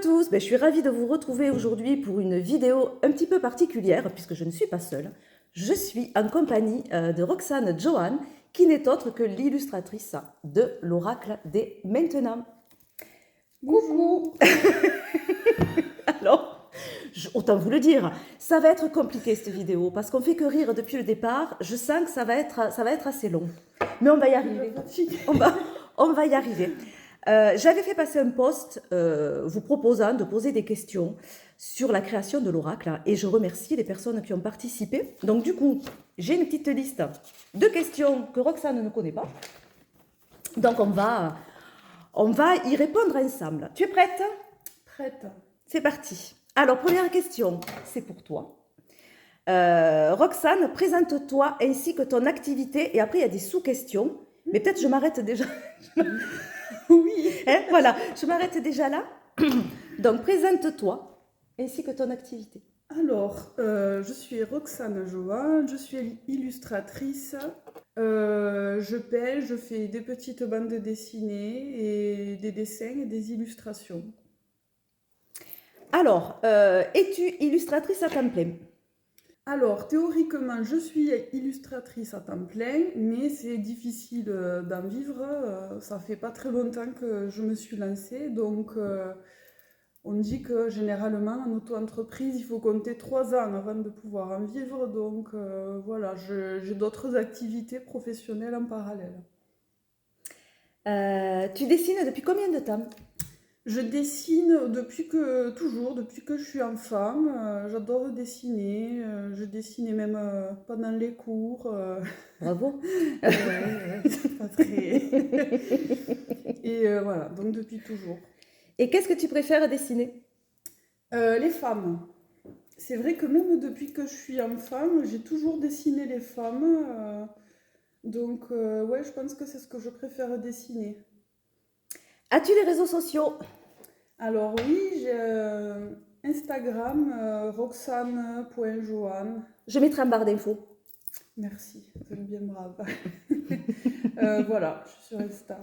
tous, je suis ravie de vous retrouver aujourd'hui pour une vidéo un petit peu particulière puisque je ne suis pas seule. Je suis en compagnie de Roxane Johan qui n'est autre que l'illustratrice de l'Oracle des Maintenant. Coucou. Alors, autant vous le dire, ça va être compliqué cette vidéo parce qu'on fait que rire depuis le départ. Je sens que ça va être assez long, mais on va y arriver. On va y arriver. J'avais fait passer un post vous proposant de poser des questions sur la création de l'oracle et je remercie les personnes qui ont participé. Donc du coup, j'ai une petite liste de questions que Roxane ne connaît pas. Donc on va y répondre ensemble. Tu es prête? Prête. C'est parti. Alors, première question, c'est pour toi. Roxane, présente-toi ainsi que ton activité et après il y a des sous-questions. Mais peut-être je m'arrête déjà. Oui. Voilà, je m'arrête déjà là. Donc, présente-toi ainsi que ton activité. Alors, je suis Roxane Johan, je suis illustratrice. Je peins, je fais des petites bandes dessinées et des dessins et des illustrations. Alors, es-tu illustratrice à temps plein? Alors, théoriquement, je suis illustratrice à temps plein, mais c'est difficile d'en vivre. Ça fait pas très longtemps que je me suis lancée, donc on dit que généralement en auto-entreprise, il faut compter 3 ans avant de pouvoir en vivre. Donc voilà, j'ai d'autres activités professionnelles en parallèle. Tu dessines depuis combien de temps? Je dessine depuis que je suis enfant. J'adore dessiner. Je dessinais même pendant les cours. Bravo. C'est pas très. Et voilà, donc depuis toujours. Et qu'est-ce que tu préfères dessiner? Les femmes. C'est vrai que même depuis que je suis enfant, j'ai toujours dessiné les femmes. Donc ouais, je pense que c'est ce que je préfère dessiner. As-tu les réseaux sociaux? Alors oui, j'ai Instagram, roxane.johan. Je mettrai en barre d'infos. Merci, vous êtes bien brave. Voilà, je suis sur Insta.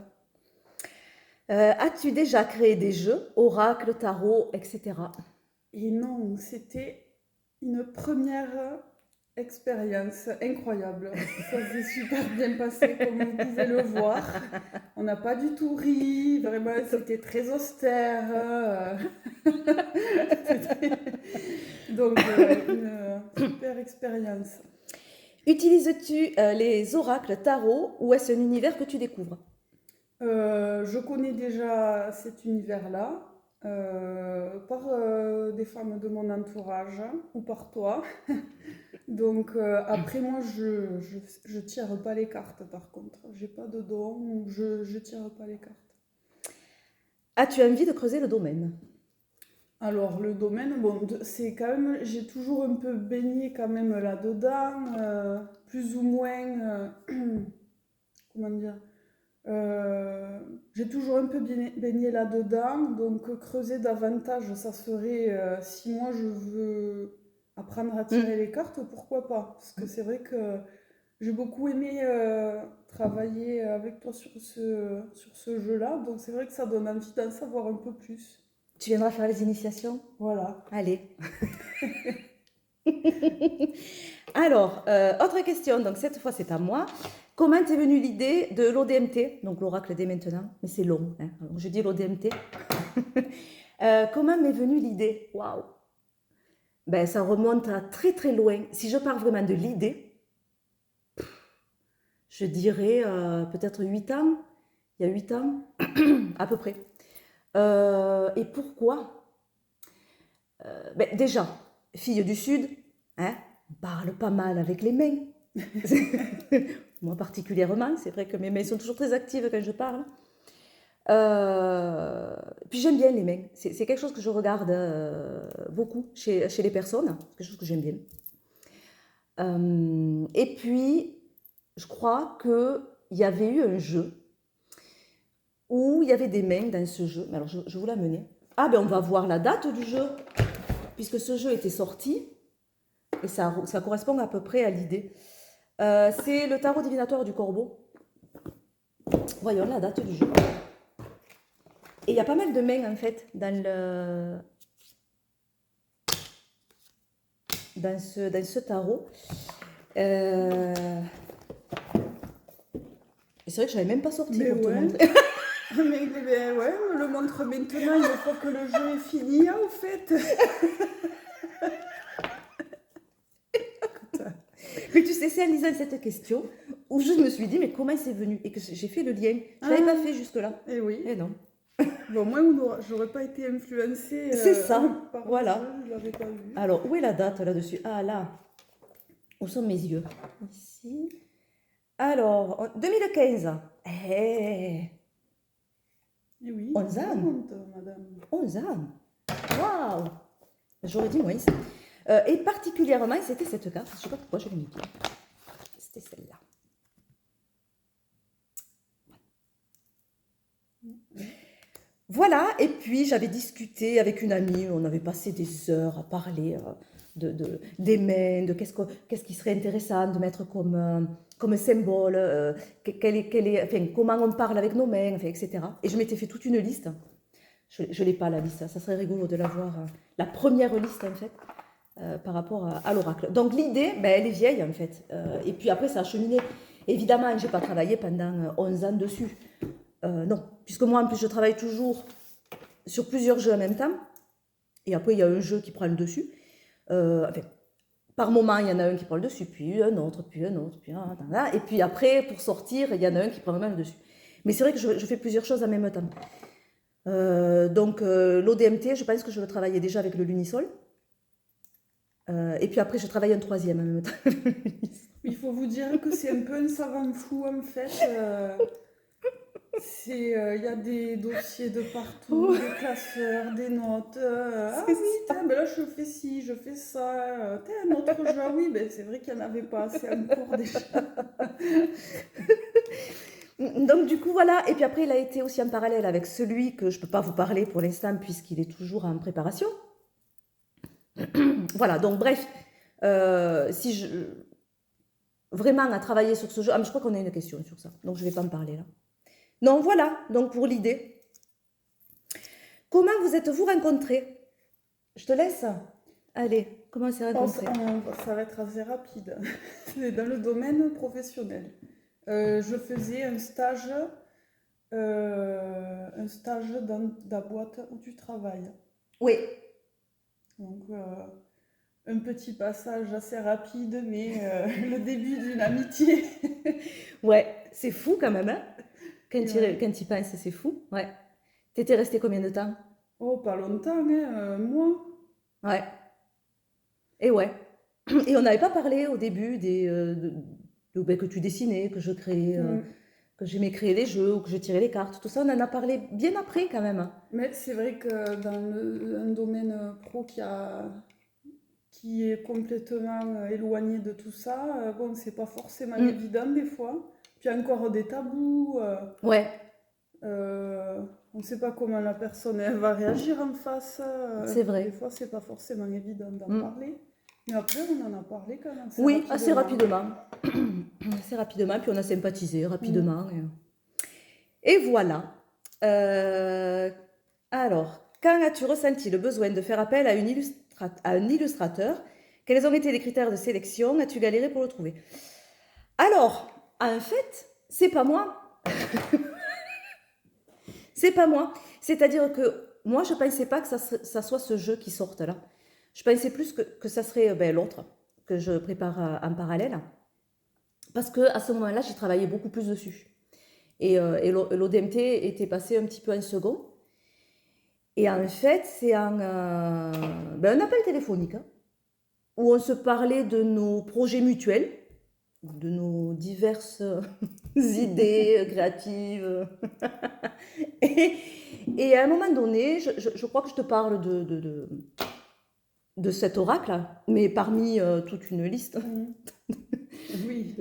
As-tu déjà créé des jeux, oracle, tarot, etc.? Et non, c'était une première expérience incroyable. Ça s'est super bien passé, comme vous pouvez le voir. On n'a pas du tout ri, vraiment, c'était très austère. Donc, une super expérience. Utilises-tu les oracles tarot ou est-ce un univers que tu découvres? Je connais déjà cet univers-là par des femmes de mon entourage ou par toi. Donc après moi je tire pas les cartes par contre. J'ai pas de don, je tire pas les cartes. As-tu envie de creuser le domaine? Alors le domaine, bon, c'est quand même, j'ai toujours un peu baigné quand même là-dedans, plus ou moins, comment dire, j'ai toujours un peu baigné là-dedans, donc creuser davantage, ça serait, si moi je veux apprendre à tirer les cartes, pourquoi pas? Parce que c'est vrai que j'ai beaucoup aimé travailler avec toi sur ce jeu-là, donc c'est vrai que ça donne envie d'en savoir un peu plus. Tu viendras faire les initiations? Voilà. Allez. Alors, autre question, donc cette fois c'est à moi. Comment t'est venue l'idée de l'ODMT, donc l'oracle des maintenant, mais c'est long, hein, alors je dis l'ODMT. Comment m'est venue l'idée? Waouh! Ben, ça remonte à très très loin. Si je pars vraiment de l'idée, je dirais peut-être 8 ans. Il y a 8 ans, à peu près. Et pourquoi? Ben, déjà, fille du Sud, hein, on parle pas mal avec les mains. Moi particulièrement, c'est vrai que mes mains sont toujours très actives quand je parle. Puis j'aime bien les mains. C'est quelque chose que je regarde beaucoup chez les personnes. C'est quelque chose que j'aime bien. Et puis, je crois qu'il y avait eu un jeu où il y avait des mains dans ce jeu. Alors, je vous l'amener. Ah, ben on va voir la date du jeu, puisque ce jeu était sorti, et ça correspond à peu près à l'idée. C'est le tarot divinatoire du corbeau. Voyons la date du jeu. Et il y a pas mal de mains, en fait, dans ce tarot. Et c'est vrai que je n'avais même pas sorti Mais pour te ouais. montrer. Mais ouais, me le montre maintenant, une fois que le jeu est fini, hein, au fait. Mais tu sais, c'est en lisant cette question où je me suis dit, mais comment c'est venu? Et que j'ai fait le lien. Je ne l'avais pas fait jusque-là. Et oui. Et non. Bon, moi, j'aurais pas été influencée C'est ça, par le voilà. jeu, je l'avais pas vu. Alors, où est la date là-dessus? Ah, là. Où sont mes yeux? Ici. Alors, 2015. Eh, Et oui, 11 ça ans. remonte, madame. 11 ans. Waouh! J'aurais dit moins. Et particulièrement, c'était cette carte. Je ne sais pas pourquoi je l'ai mis bien. C'était celle-là. Voilà, et puis j'avais discuté avec une amie, on avait passé des heures à parler des mains, de qu'est-ce qui serait intéressant de mettre comme symbole, enfin, comment on parle avec nos mains, enfin, etc. Et je m'étais fait toute une liste. Je ne l'ai pas la liste, ça serait rigolo de la voir. La première liste en fait, par rapport à l'oracle. Donc l'idée, ben, elle est vieille en fait. Et puis après ça a cheminé. Évidemment, je n'ai pas travaillé pendant 11 ans dessus. Non, puisque moi en plus je travaille toujours sur plusieurs jeux en même temps. Et après il y a un jeu qui prend le dessus. Enfin, par moment il y en a un qui prend le dessus, puis un autre, puis un autre, puis un, et puis après pour sortir il y en a un qui prend vraiment le dessus. Mais c'est vrai que je fais plusieurs choses en même temps. Donc l'ODMT, je pense que je le travaillais déjà avec le Lunisol. Et puis après je travaille un troisième en même temps. Il faut vous dire que c'est un peu un savant fou en fait. Il y a des dossiers de partout, des classeurs, des notes. Ah oui, tiens, ben là je fais ci, je fais ça. Un autre jeu, ah oui, ben c'est vrai qu'il n'y en avait pas assez encore déjà. Donc du coup voilà, et puis après il a été aussi en parallèle avec celui que je ne peux pas vous parler pour l'instant puisqu'il est toujours en préparation. Voilà, donc bref, si je vraiment à travailler sur ce jeu, mais je crois qu'on a une question sur ça, donc je ne vais pas en parler là. Non, voilà, donc pour l'idée. Comment vous êtes-vous rencontrés? Je te laisse. Allez, comment on s'est rencontrés? Ça va être assez rapide. C'est dans le domaine professionnel. Je faisais un stage dans la boîte où tu travailles. Oui. Donc, un petit passage assez rapide, mais le début d'une amitié. Ouais, c'est fou quand même, hein? Quand Ouais. tu y penses, c'est fou. Ouais. T'étais resté combien de temps? Oh, pas longtemps, hein, moi. Ouais. Et ouais. Et on n'avait pas parlé au début ben, que tu dessinais, que je créais, que j'aimais créer les jeux ou que je tirais les cartes. Tout ça, on en a parlé bien après quand même. Mais c'est vrai que dans un domaine pro qui est complètement éloigné de tout ça, bon, c'est pas forcément évident des fois. Puis il y a encore des tabous. Ouais. On ne sait pas comment la personne elle va réagir en face. C'est vrai. Des fois, c'est pas forcément évident d'en parler. Mais après, on en a parlé quand même. Oui, assez rapidement. Assez rapidement, puis on a sympathisé rapidement. Et voilà. Alors, quand as-tu ressenti le besoin de faire appel à un illustrateur? Quels ont été les critères de sélection? As-tu galéré pour le trouver? Alors, en fait, c'est pas moi. C'est pas moi. C'est-à-dire que moi, je pensais pas que ça soit ce jeu qui sorte là. Je pensais plus que ça serait ben, l'autre que je prépare en parallèle. Parce que à ce moment-là, j'ai travaillé beaucoup plus dessus. Et l'ODMT était passé un petit peu en second. Et en fait, c'est un appel téléphonique hein, où on se parlait de nos projets mutuels, de nos diverses idées créatives. et à un moment donné, je crois que je te parle de cet oracle, mais parmi toute une liste. Oui,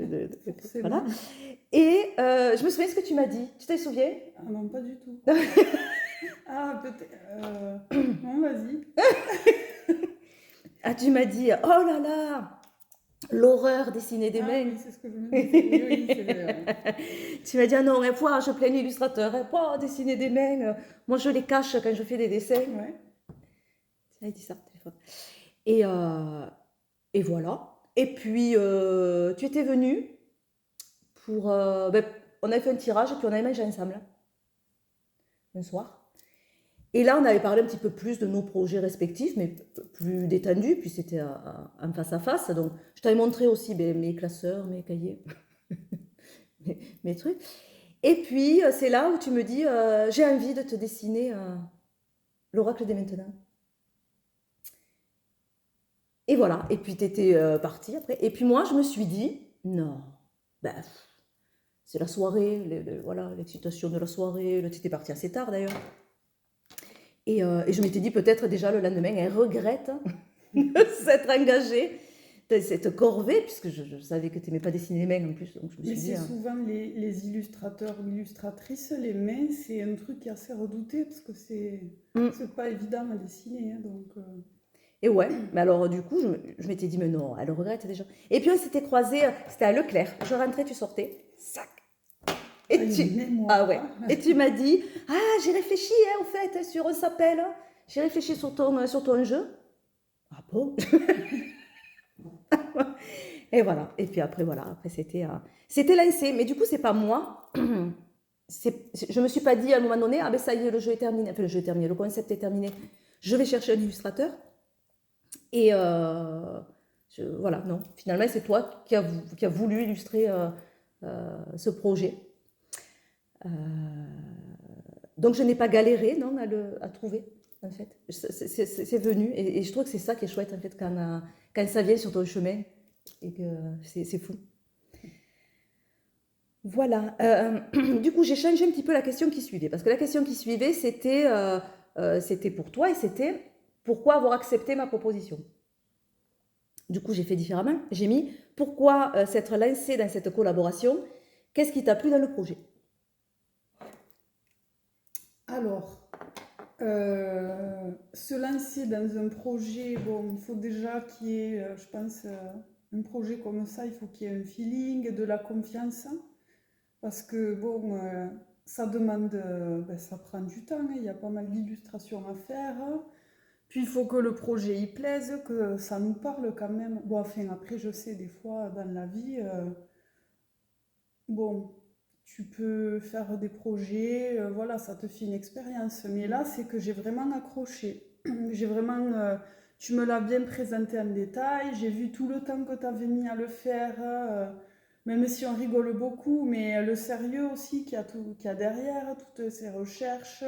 forcément. Voilà. Et je me souviens ce que tu m'as dit. Tu te souviens? Ah non, pas du tout. Ah, peut-être. Non, vas-y. Ah, tu m'as dit, oh là là, L'horreur dessiner des Ah mains. oui, c'est ce que je me disais. Oui, oui, Tu m'as dit, ah non, je plains l'illustrateur, dessiner des mains, moi je les cache quand je fais des dessins. ouais. Tu m'as dit ça au téléphone. Et, et voilà. Et puis, tu étais venu pour... on avait fait un tirage et puis on avait mangé ensemble, un soir. Et là, on avait parlé un petit peu plus de nos projets respectifs, mais plus détendus, puis c'était en face à face. Donc, je t'avais montré aussi mes classeurs, mes cahiers, mes trucs. Et puis, c'est là où tu me dis, j'ai envie de te dessiner l'oracle des maintenant. Et voilà. Et puis, tu étais parti après. Et puis, moi, je me suis dit, non, ben, c'est la soirée, voilà, l'excitation de la soirée. Tu étais parti assez tard d'ailleurs. Et je m'étais dit peut-être déjà le lendemain, elle regrette de s'être engagée dans cette corvée, puisque je savais que tu n'aimais pas dessiner les mains en plus. Donc je me Mais suis dit, c'est souvent les illustrateurs ou illustratrices, les mains, c'est un truc qui est assez redouté parce que c'est pas évident à dessiner. Hein, donc, Et ouais, mais alors du coup, je m'étais dit, mais non, elle regrette déjà. Et puis on s'était croisés, c'était à Leclerc. Je rentrais, tu sortais, sac. Et ah ouais. Et tu m'as dit, ah, j'ai réfléchi, hein, au fait, sur un s'appelle. J'ai réfléchi sur ton jeu. Ah bon? Et voilà. Et puis après, voilà. Après, c'était lancé. Mais du coup, c'est pas moi. Je me suis pas dit à un moment donné, ah ben ça y est, le jeu est terminé. Enfin, le jeu est terminé, le concept est terminé. Je vais chercher un illustrateur. Et voilà, non. Finalement, c'est toi qui a voulu illustrer ce projet. Donc, je n'ai pas galéré, non, à trouver, en fait. C'est venu. Et je trouve que c'est ça qui est chouette, en fait, quand ça vient sur ton chemin. Et que c'est fou. Voilà. Du coup, j'ai changé un petit peu la question qui suivait. Parce que la question qui suivait, c'était pour toi et c'était pourquoi avoir accepté ma proposition. Du coup, j'ai fait différemment. J'ai mis pourquoi s'être lancé dans cette collaboration. Qu'est-ce qui t'a plu dans le projet? Alors, se lancer dans un projet, bon, il faut déjà qu'il y ait, je pense, un projet comme ça, il faut qu'il y ait un feeling, de la confiance. Parce que, bon, ça demande, ça prend du temps, hein, il y a pas mal d'illustrations à faire. Puis il faut que le projet y plaise, que ça nous parle quand même. Bon, enfin, après, je sais, des fois, dans la vie, bon, tu peux faire des projets, voilà, ça te fait une expérience. Mais là, c'est que j'ai vraiment accroché. J'ai vraiment, tu me l'as bien présenté en détail, j'ai vu tout le temps que tu avais mis à le faire, même si on rigole beaucoup, mais le sérieux aussi qu'il y a derrière, toutes ces recherches.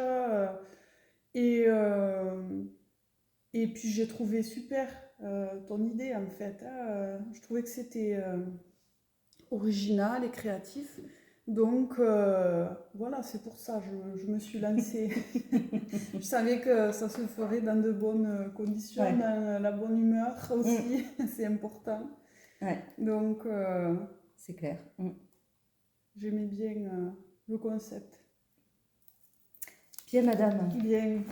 Et, euh, et puis j'ai trouvé super ton idée en fait, hein. Je trouvais que c'était original et créatif. Donc voilà, c'est pour ça je me suis lancée. Je savais que ça se ferait dans de bonnes conditions, Ouais. dans la bonne humeur aussi, c'est important. Ouais, Donc c'est clair. j'aimais bien le concept. Bien, madame. Bien.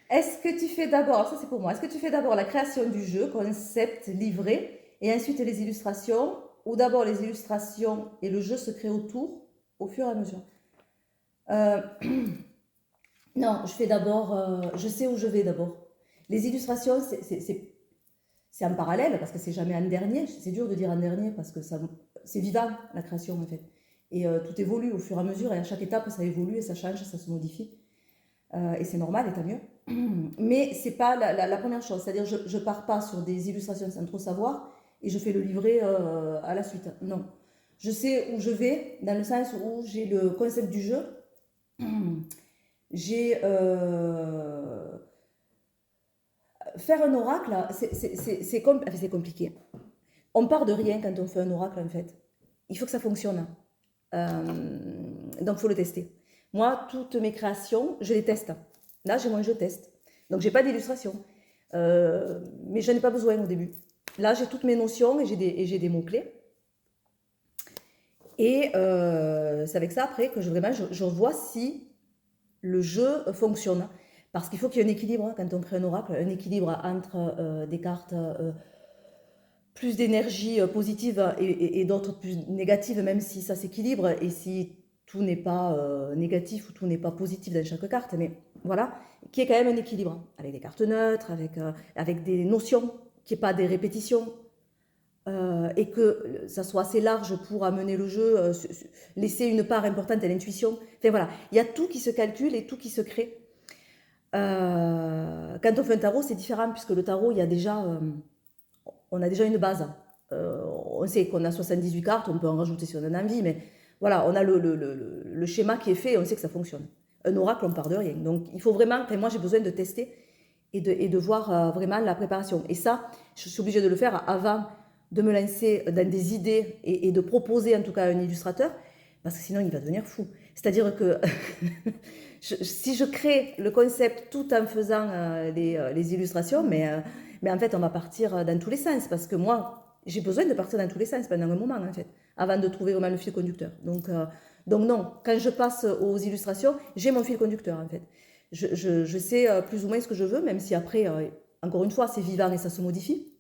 Est-ce que tu fais d'abord, ça c'est pour moi, est-ce que tu fais d'abord la création du jeu, concept, livret, et ensuite les illustrations, ou d'abord les illustrations et le jeu se crée autour au fur et à mesure? Euh, non, je fais d'abord, je sais où je vais d'abord. Les illustrations, c'est en parallèle, parce que c'est jamais en dernier. C'est dur de dire en dernier, parce que c'est vivant, la création en fait. Et tout évolue au fur et à mesure, et à chaque étape, ça évolue, et ça change, ça se modifie. Et c'est normal, et tant mieux. Mais c'est pas la première chose. C'est-à-dire, je pars pas sur des illustrations sans trop savoir, et je fais le livret à la suite. Non. Je sais où je vais, dans le sens où j'ai le concept du jeu. J'ai faire un oracle, c'est compliqué. On part de rien quand on fait un oracle, en fait. Il faut que ça fonctionne. Donc, il faut le tester. Moi, toutes mes créations, je les teste. Là, j'ai mon jeu test. Donc, j'ai pas d'illustration. Mais je n'en ai pas besoin au début. Là, j'ai toutes mes notions et j'ai des mots-clés. Et c'est avec ça, après, que je vois si le jeu fonctionne. Parce qu'il faut qu'il y ait un équilibre, hein, quand on crée un oracle, un équilibre entre des cartes plus d'énergie positive et d'autres plus négatives, même si ça s'équilibre et si tout n'est pas négatif ou tout n'est pas positif dans chaque carte, mais voilà, qui est quand même un équilibre, avec des cartes neutres, avec des notions, qui n'est pas des répétitions, et que ça soit assez large pour amener le jeu, laisser une part importante à l'intuition. Enfin voilà, il y a tout qui se calcule et tout qui se crée. Quand on fait un tarot, c'est différent, puisque le tarot, on a déjà une base. On sait qu'on a 78 cartes, on peut en rajouter si on en a envie, mais voilà, on a le schéma qui est fait et on sait que ça fonctionne. Un oracle, on part de rien. Donc il faut vraiment, enfin, moi j'ai besoin de tester et de voir vraiment la préparation. Et ça, je suis obligée de le faire avant de me lancer dans des idées et de proposer en tout cas à un illustrateur, parce que sinon il va devenir fou. C'est-à-dire que si je crée le concept tout en faisant les illustrations, mais en fait on va partir dans tous les sens, parce que moi j'ai besoin de partir dans tous les sens pendant un moment en fait, avant de trouver vraiment le fil conducteur. Donc non, quand je passe aux illustrations, j'ai mon fil conducteur en fait. Je sais plus ou moins ce que je veux, même si après, encore une fois, c'est vivant et ça se modifie.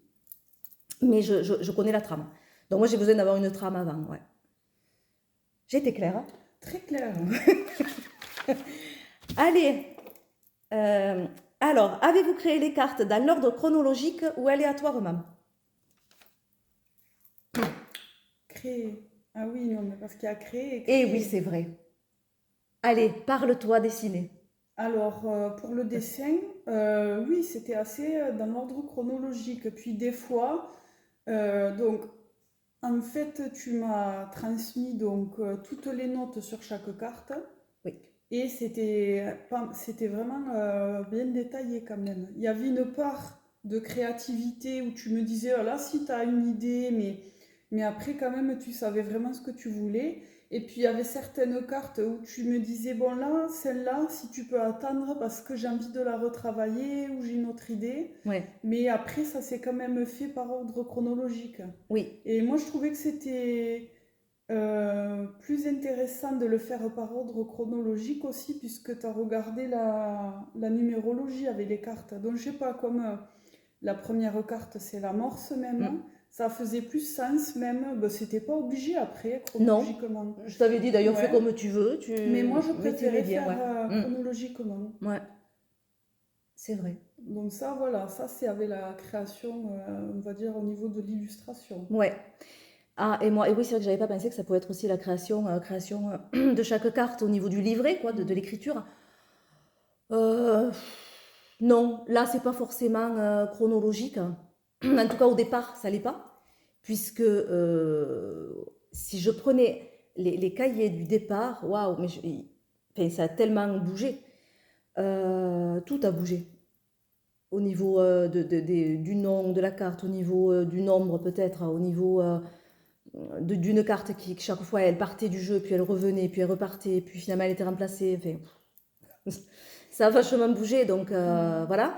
Mais je connais la trame. Donc moi, j'ai besoin d'avoir une trame avant. Ouais. J'ai été claire. Hein? Très clair. Allez. Alors, avez-vous créé les cartes dans l'ordre chronologique ou aléatoirement? Créer. Ah oui, non, mais parce qu'il y a créer et Eh créer. oui, c'est vrai. Allez, parle-toi, dessiner. Alors, pour le dessin, oui, c'était assez dans l'ordre chronologique. Puis des fois, donc, en fait, tu m'as transmis donc toutes les notes sur chaque carte. Oui. Et c'était vraiment bien détaillé quand même. Il y avait une part de créativité où tu me disais, oh là, si tu as une idée, mais après quand même, tu savais vraiment ce que tu voulais. Et puis il y avait certaines cartes où tu me disais, bon là, celle-là, si tu peux attendre parce que j'ai envie de la retravailler ou j'ai une autre idée. Ouais. Mais après, ça s'est quand même fait par ordre chronologique. Oui. Et moi, je trouvais que c'était plus intéressant de le faire par ordre chronologique aussi, puisque tu as regardé la numérologie avec les cartes. Donc, je sais pas, comme la première carte, c'est l'amorce même, Mm. ça faisait plus sens même. Ben, c'était pas obligé après, Non. chronologiquement. Je t'avais dit d'ailleurs, fais Ouais. comme tu veux. Mais moi, je Mais t'aimais préférais bien, faire ouais. chronologiquement. Ouais. C'est vrai. Donc ça, voilà, ça c'est avec la création, on va dire, au niveau de l'illustration. Ouais. Ah, et oui, c'est vrai que j'avais pas pensé que ça pouvait être aussi la création de chaque carte au niveau du livret, quoi, de l'écriture. Euh, non, là, c'est pas forcément chronologique. Hein. En tout cas, au départ, ça l'est pas. Puisque si je prenais les cahiers du départ, waouh, mais enfin, ça a tellement bougé. Tout a bougé. Au niveau du nom de la carte, au niveau du nombre peut-être, au niveau d'une carte qui, chaque fois, elle partait du jeu, puis elle revenait, puis elle repartait, puis finalement elle était remplacée. Enfin, ça a vachement bougé, donc voilà.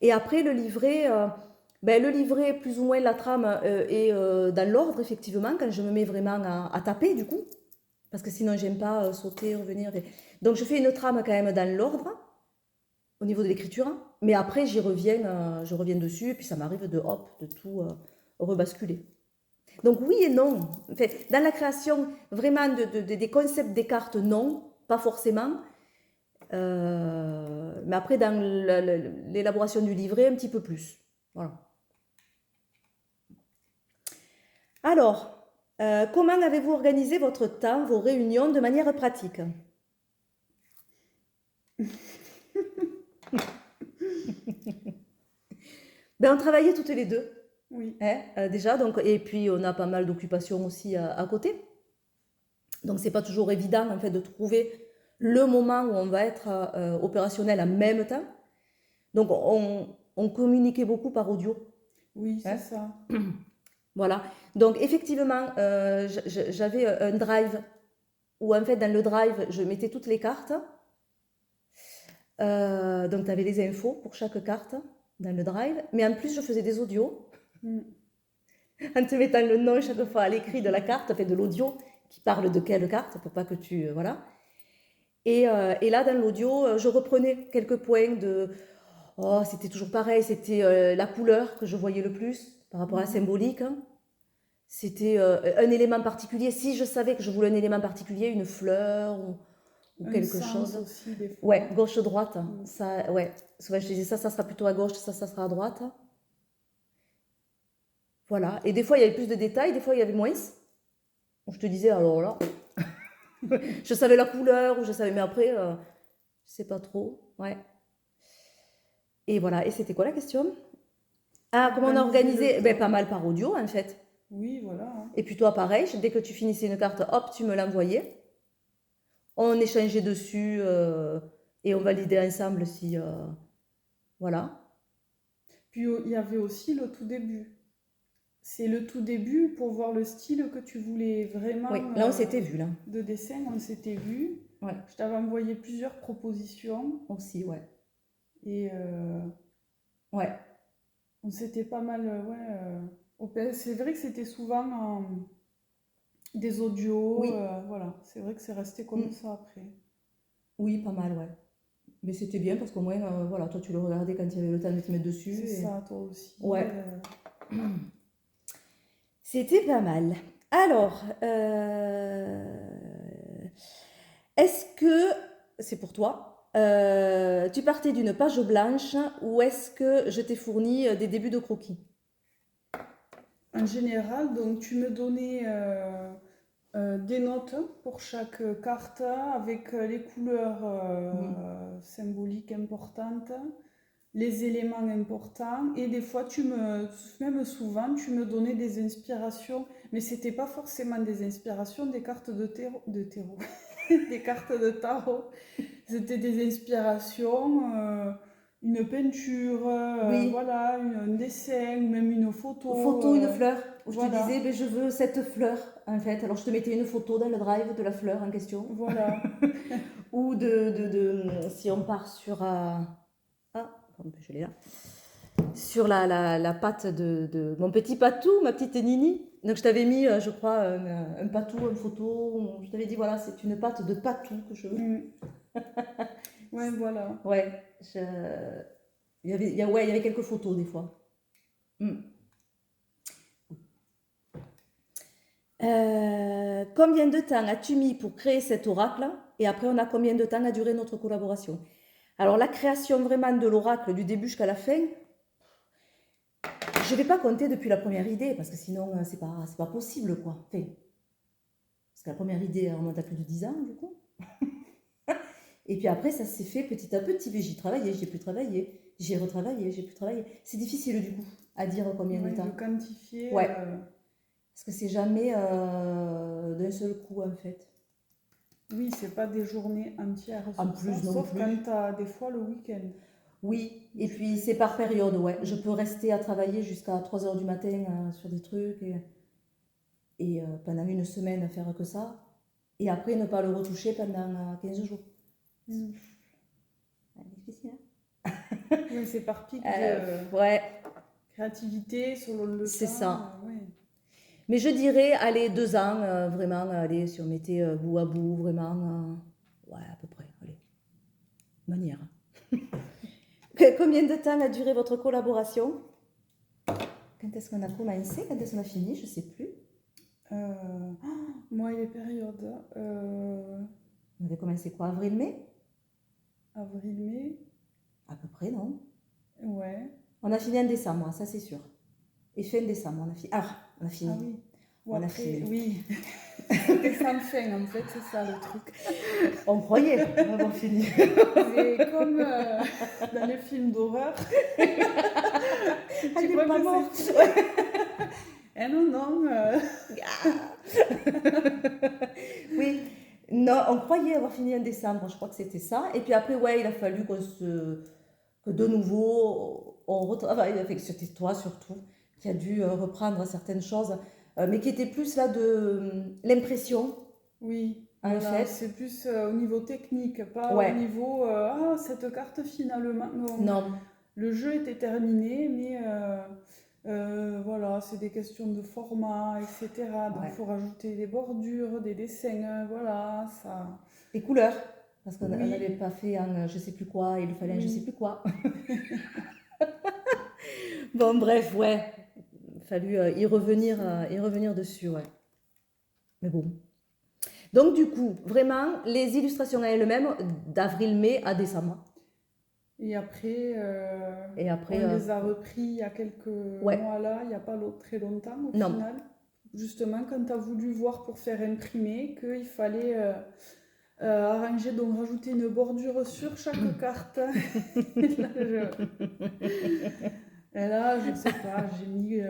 Et après, le livret, plus ou moins la trame est dans l'ordre, effectivement, quand je me mets vraiment à taper, du coup, parce que sinon, j'aime pas sauter, revenir. Donc, je fais une trame quand même dans l'ordre, au niveau de l'écriture, mais après, je reviens dessus, et puis ça m'arrive de tout rebasculer. Donc oui et non. Enfin, dans la création vraiment des concepts des cartes, non, pas forcément. Mais après, dans l'élaboration du livret, un petit peu plus. Voilà. Alors, comment avez-vous organisé votre temps, vos réunions de manière pratique? On travaillait toutes les deux. Oui. Hein, déjà, donc, et puis on a pas mal d'occupations aussi à côté. Donc c'est pas toujours évident en fait de trouver le moment où on va être opérationnel en même temps. Donc on communiquait beaucoup par audio. Oui, c'est Hein. ça. Voilà. Donc effectivement, j'avais un drive où en fait dans le drive, je mettais toutes les cartes. Donc tu avais les infos pour chaque carte dans le drive. Mais en plus, je faisais des audios en te mettant le nom chaque fois à l'écrit de la carte, fait de l'audio qui parle de quelle carte pour pas que tu... voilà. Et là, dans l'audio, je reprenais quelques points de... Oh, c'était toujours pareil, c'était la couleur que je voyais le plus par rapport à la Mhm. symbolique, hein. C'était un élément particulier. Si je savais que je voulais un élément particulier, une fleur ou Un quelque sens chose. aussi, des Ouais, fois. gauche-droite. Mm. Ça, ouais. Souvent, je disais ça sera plutôt à gauche, ça sera à droite. Voilà. Et des fois, il y avait plus de détails, des fois, il y avait moins. Je te disais, alors là, je savais la couleur, ou je savais, mais après, je sais pas trop. Ouais. Et voilà. Et c'était quoi la question? Ah, comment on a Organiser le organisé? Ben, pas temps. mal par audio, en fait. Oui, voilà, hein. Et puis toi, pareil, dès que tu finissais une carte, hop, tu me l'envoyais. On échangeait dessus et on validait ensemble si... voilà. Puis il y avait aussi le tout début. C'est le tout début pour voir le style que tu voulais Oui, vraiment là, on s'était vu, là. de dessin. On s'était vu. Ouais, Je t'avais envoyé plusieurs propositions aussi, ouais. et Ouais, on s'était pas mal. Ouais, c'est vrai que c'était souvent des audios. oui. Voilà, c'est vrai que c'est resté comme Mm. ça après. Oui, pas mal, ouais. Mais c'était bien parce qu'au moins, voilà, toi, tu le regardais quand il y avait le temps de te mettre dessus. C'est Et... ça, toi aussi. Ouais, c'était pas mal. Alors, est-ce que, c'est pour toi, tu partais d'une page blanche ou est-ce que je t'ai fourni des débuts de croquis? En général, donc tu me donnais des notes pour chaque carte avec les couleurs Mhm. symboliques importantes, les éléments importants et des fois même souvent tu me donnais des inspirations, mais c'était pas forcément des inspirations des cartes de tarot, des cartes de tarot. C'était des inspirations, une peinture, Oui, voilà, un dessin, même une photo, photo, une fleur, où je te disais, voilà, ben, je veux cette fleur, en fait. Alors, je te mettais une photo dans le drive de la fleur en question. voilà. Ou si on part sur, ah, pardon, je l'ai là, sur la patte de mon petit patou, ma petite Nini. Donc, je t'avais mis, je crois, un patou, une photo. Je t'avais dit, voilà, c'est une patte de patou que je veux. Mm. Ouais, voilà. Ouais, ouais, il y avait quelques photos des fois. Hmm. Combien de temps as-tu mis pour créer cet oracle? Et après, on a combien de temps a duré notre collaboration? Alors, la création vraiment de l'oracle, du début jusqu'à la fin, je ne vais pas compter depuis la première idée, parce que sinon, c'est pas possible, quoi. Enfin, parce que la première idée, elle remonte à plus de 10 ans, du coup. Et puis après, ça s'est fait petit à petit. Mais j'y travaillais, j'ai pu travailler, j'ai retravaillé, j'ai pu travailler. C'est difficile, du coup, à dire combien de Ouais, de temps. quantifier. Ouais, parce que c'est jamais d'un seul coup, en fait. Oui, c'est pas des journées entières En sur ça, plus, non sauf quand plus. tu as des fois le week-end Oui, où et tu puis peux c'est par effectuer. période, ouais. Je Mm. peux rester à travailler jusqu'à 3 heures du matin sur des trucs et pendant une semaine faire que ça. Et après ne pas le retoucher pendant 15 jours. Mm. C'est difficile, Oui, c'est par pic hein. de Ouais, créativité selon le c'est temps. ça. Ouais. Mais je dirais, allez, 2 ans, vraiment, allez, si on mettait bout à bout, vraiment, ouais, à peu près, allez, manière. Combien de temps a duré votre collaboration? Quand est-ce qu'on a commencé? Quand est-ce qu'on a fini? Je sais plus. Moi, les périodes On avait commencé quoi? Avril-mai? avril-mai, À peu près, non? ouais. On a fini en décembre, ça c'est sûr. Et fin décembre, on a fini. Ah, on a Ah fini. oui. Ou On a après, fini. oui. C'était sans fin, en fait, c'est ça le truc. On croyait avoir fini. C'est comme dans les films d'horreur. Tu Elle n'est crois pas que c'est morte. fini? Eh non, non. Oui, non, on croyait avoir fini en décembre, je crois que c'était ça. Et puis après, ouais, il a fallu que de nouveau, on retravaille. Enfin, c'était toi surtout qui a dû reprendre certaines choses, mais qui étaient plus là de l'impression, Oui, en voilà, fait. c'est plus au niveau technique, pas au Ouais, niveau ah, cette carte finalement. Non, non. le jeu était terminé, mais voilà, c'est des questions de format, etc. Donc, il Ouais. faut rajouter des bordures, des dessins, voilà, ça. Les couleurs. parce qu'on Oui. n'avait pas fait un je sais plus quoi, il fallait un je Oui. sais plus quoi. Bon, bref, ouais. Il a fallu y revenir dessus, ouais. Mais bon. Donc, du coup, vraiment, les illustrations elles-mêmes, d'avril-mai à décembre. Et après, Et on après, les a repris il y a quelques ouais, mois là, il n'y a pas très longtemps au non. final. Justement, quand tu as voulu voir pour faire imprimer, qu'il fallait arranger, donc rajouter une bordure sur chaque carte. Et là, je sais pas, j'ai mis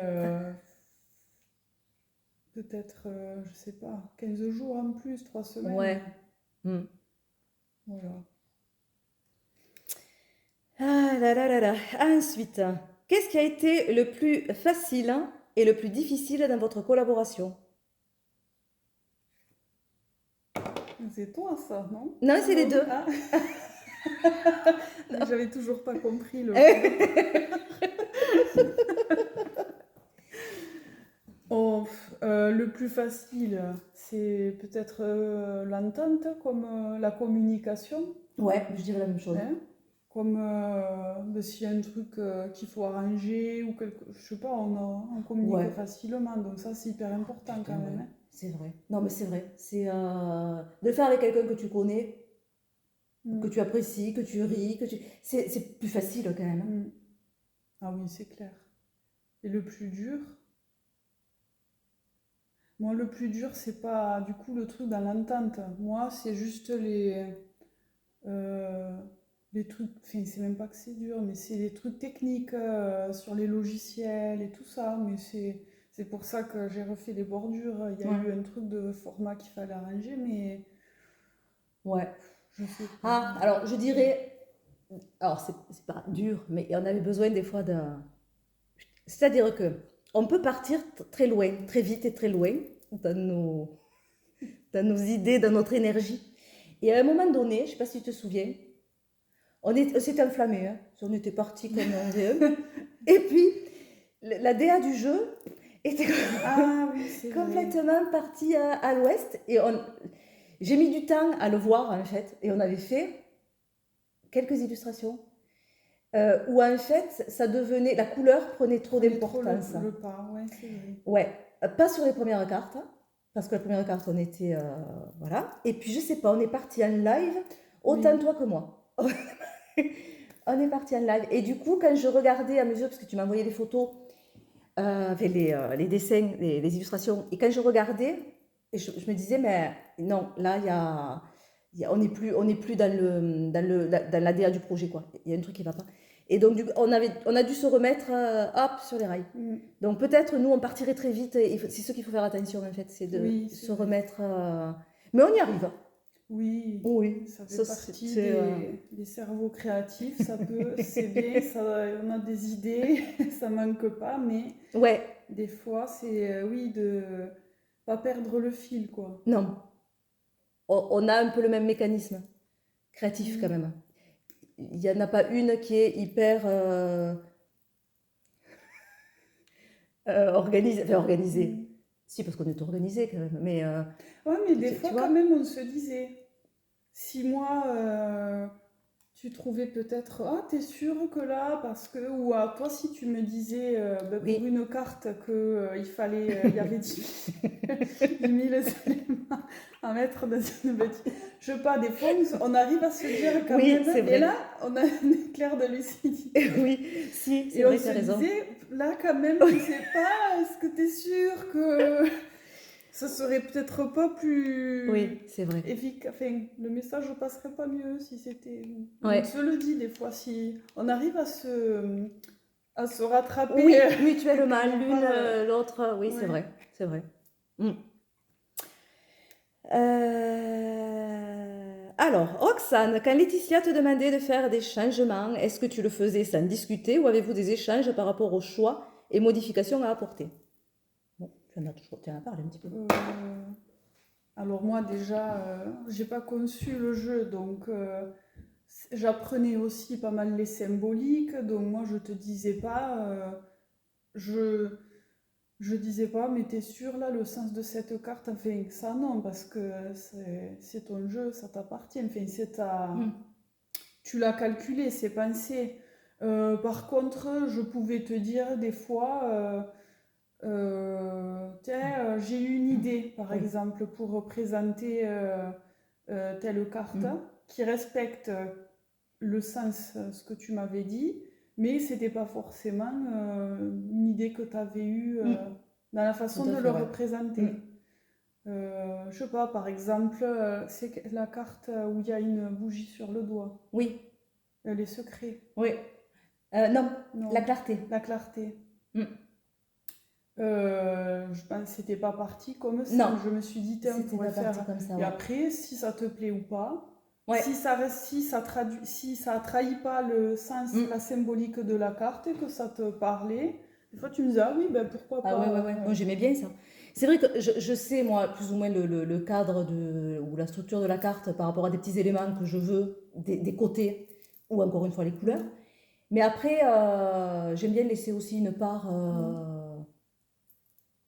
peut-être, je sais pas, 15 jours en plus, 3 semaines. Ouais. Hmm. Voilà. Ah là là là là. Ensuite, qu'est-ce qui a été le plus facile et le plus difficile dans votre collaboration? C'est toi ça, non? Non, c'est les deux. Ah, mais j'avais toujours pas compris le. Oh, le plus facile, c'est peut-être l'entente, comme la communication, Ouais, je dirais la même chose. hein. Comme s'il y a un truc qu'il faut arranger ou quelque, je sais pas, on communique Ouais. facilement, donc ça c'est hyper important Putain, quand même, ouais. hein. C'est vrai. Non, mais c'est vrai. C'est de le faire avec quelqu'un que tu connais, que Mm, tu apprécies, que tu ris, c'est plus facile quand même. mm. Ah oui, c'est clair. Et le plus dur, moi le plus dur c'est pas du coup le truc dans l'entente. Moi c'est juste Euh, les trucs, enfin, c'est même pas que c'est dur, mais c'est les trucs techniques sur les logiciels et tout ça. Mais c'est pour ça que j'ai refait les bordures. Il y a Ouais. eu un truc de format qu'il fallait arranger, mais Ouais. je sais pas. Ah, alors je dirais, alors c'est pas dur, mais on avait besoin des fois de. C'est-à-dire que on peut partir très loin, très vite et très loin dans nos idées, dans notre énergie. Et à un moment donné, je ne sais pas si tu te souviens, on s'était enflammé, hein. On était parti comme un vieux. Et puis, la DA du jeu était Ah oui, c'est vrai. complètement partie à l'ouest. Et j'ai mis du temps à le voir, en fait. Et on avait fait quelques illustrations où, en fait, ça devenait... La couleur prenait trop Prenez trop d'importance. le pas, ouais, c'est vrai. Ouais, pas sur les premières cartes, parce que la première carte, on était. Voilà. Et puis, je sais pas, on est parti en live, autant Oui, toi que moi. On est parti en live. Et du coup, quand je regardais à mesure, parce que tu m'as envoyé des photos, enfin, les dessins, les illustrations, et quand je regardais, je me disais, mais non, là, on n'est plus dans l'ADA du projet, quoi. Il y a un truc qui va pas. Et donc, on a dû se remettre hop, sur les rails. mm, Donc, peut-être, nous, on partirait très vite. Et c'est ce qu'il faut faire attention, en fait, c'est de oui, c'est se vrai. remettre. Mais on y arrive. Oui, Oui, ça fait ça, partie des cerveaux créatifs, ça peut, c'est bien, ça, on a des idées, ça manque pas, mais Ouais, des fois, c'est, oui, de pas perdre le fil, quoi. non. On a un peu le même mécanisme créatif, quand Oui. même. Il n'y en a pas une qui est hyper organisée. Enfin, organisée. Mm. Si, parce qu'on est organisé, quand même. Mais, Ouais, mais des tu fois, quand vois? même, on se disait, si moi, tu trouvais peut-être, ah, t'es sûr que là, parce que, ou à toi, si tu me disais ben, pour Oui. une carte que il fallait, il y avait 10 000 éléments à mettre dans une bêtise. Je sais pas, des fois, on arrive à se dire quand Oui, même, c'est et vrai. là, on a un éclair de lucidité. Oui, si, c'est Et on vrai, tu se as raison. disait, là, quand même, je sais pas, est-ce que t'es sûr que ça serait peut-être pas plus Oui, c'est vrai. efficace, enfin, le message passerait pas mieux si c'était. On Ouais. se le dit des fois, si on arrive à se rattraper Oui, mutuellement, quand on l'une, parle. l'autre, oui, c'est Ouais. vrai, c'est vrai. Mm. Alors, Roxane, quand Laetitia te demandait de faire des changements, est-ce que tu le faisais sans discuter ou avez-vous des échanges par rapport aux choix et modifications à apporter? Bon, tu en as parlé un petit peu. Alors moi déjà, j'ai pas conçu le jeu, donc j'apprenais aussi pas mal les symboliques, donc moi je te disais pas, je Je disais pas, mais t'es sûr là, le sens de cette carte, enfin, ça non, parce que c'est ton jeu, ça t'appartient, enfin, Hmm. tu l'as calculé, c'est pensé. Par contre, je pouvais te dire des fois, tiens, j'ai eu une idée, par Oui. exemple, pour représenter telle carte Hmm. qui respecte le sens, ce que tu m'avais dit, mais c'était pas forcément une idée que tu avais eue Hmm. dans la Tout façon à de fait, le ouais. Hmm. représenter. Je sais pas, par exemple, c'est la carte où il y a une bougie sur le doigt. Oui, Les secrets, oui. Non, la non, clarté. la clarté. Hmm. Je pense que c'était pas parti comme ça. Non, Je me suis dit, tiens, on c'était pourrait pas parti faire. comme ça, Et ouais. après, si ça te plaît ou pas, Ouais. si ça trahit pas le sens, la Hmm. symbolique de la carte et que ça te parlait, des fois tu me dis, ah oui, ben pourquoi Ah ouais, ouais, pas. ouais. Moi, j'aimais bien ça. C'est vrai que je sais, moi, plus ou moins le cadre ou la structure de la carte par rapport à des petits éléments que je veux, des côtés, ou encore une fois les couleurs. Mm, Mais après, j'aime bien laisser aussi une part mm,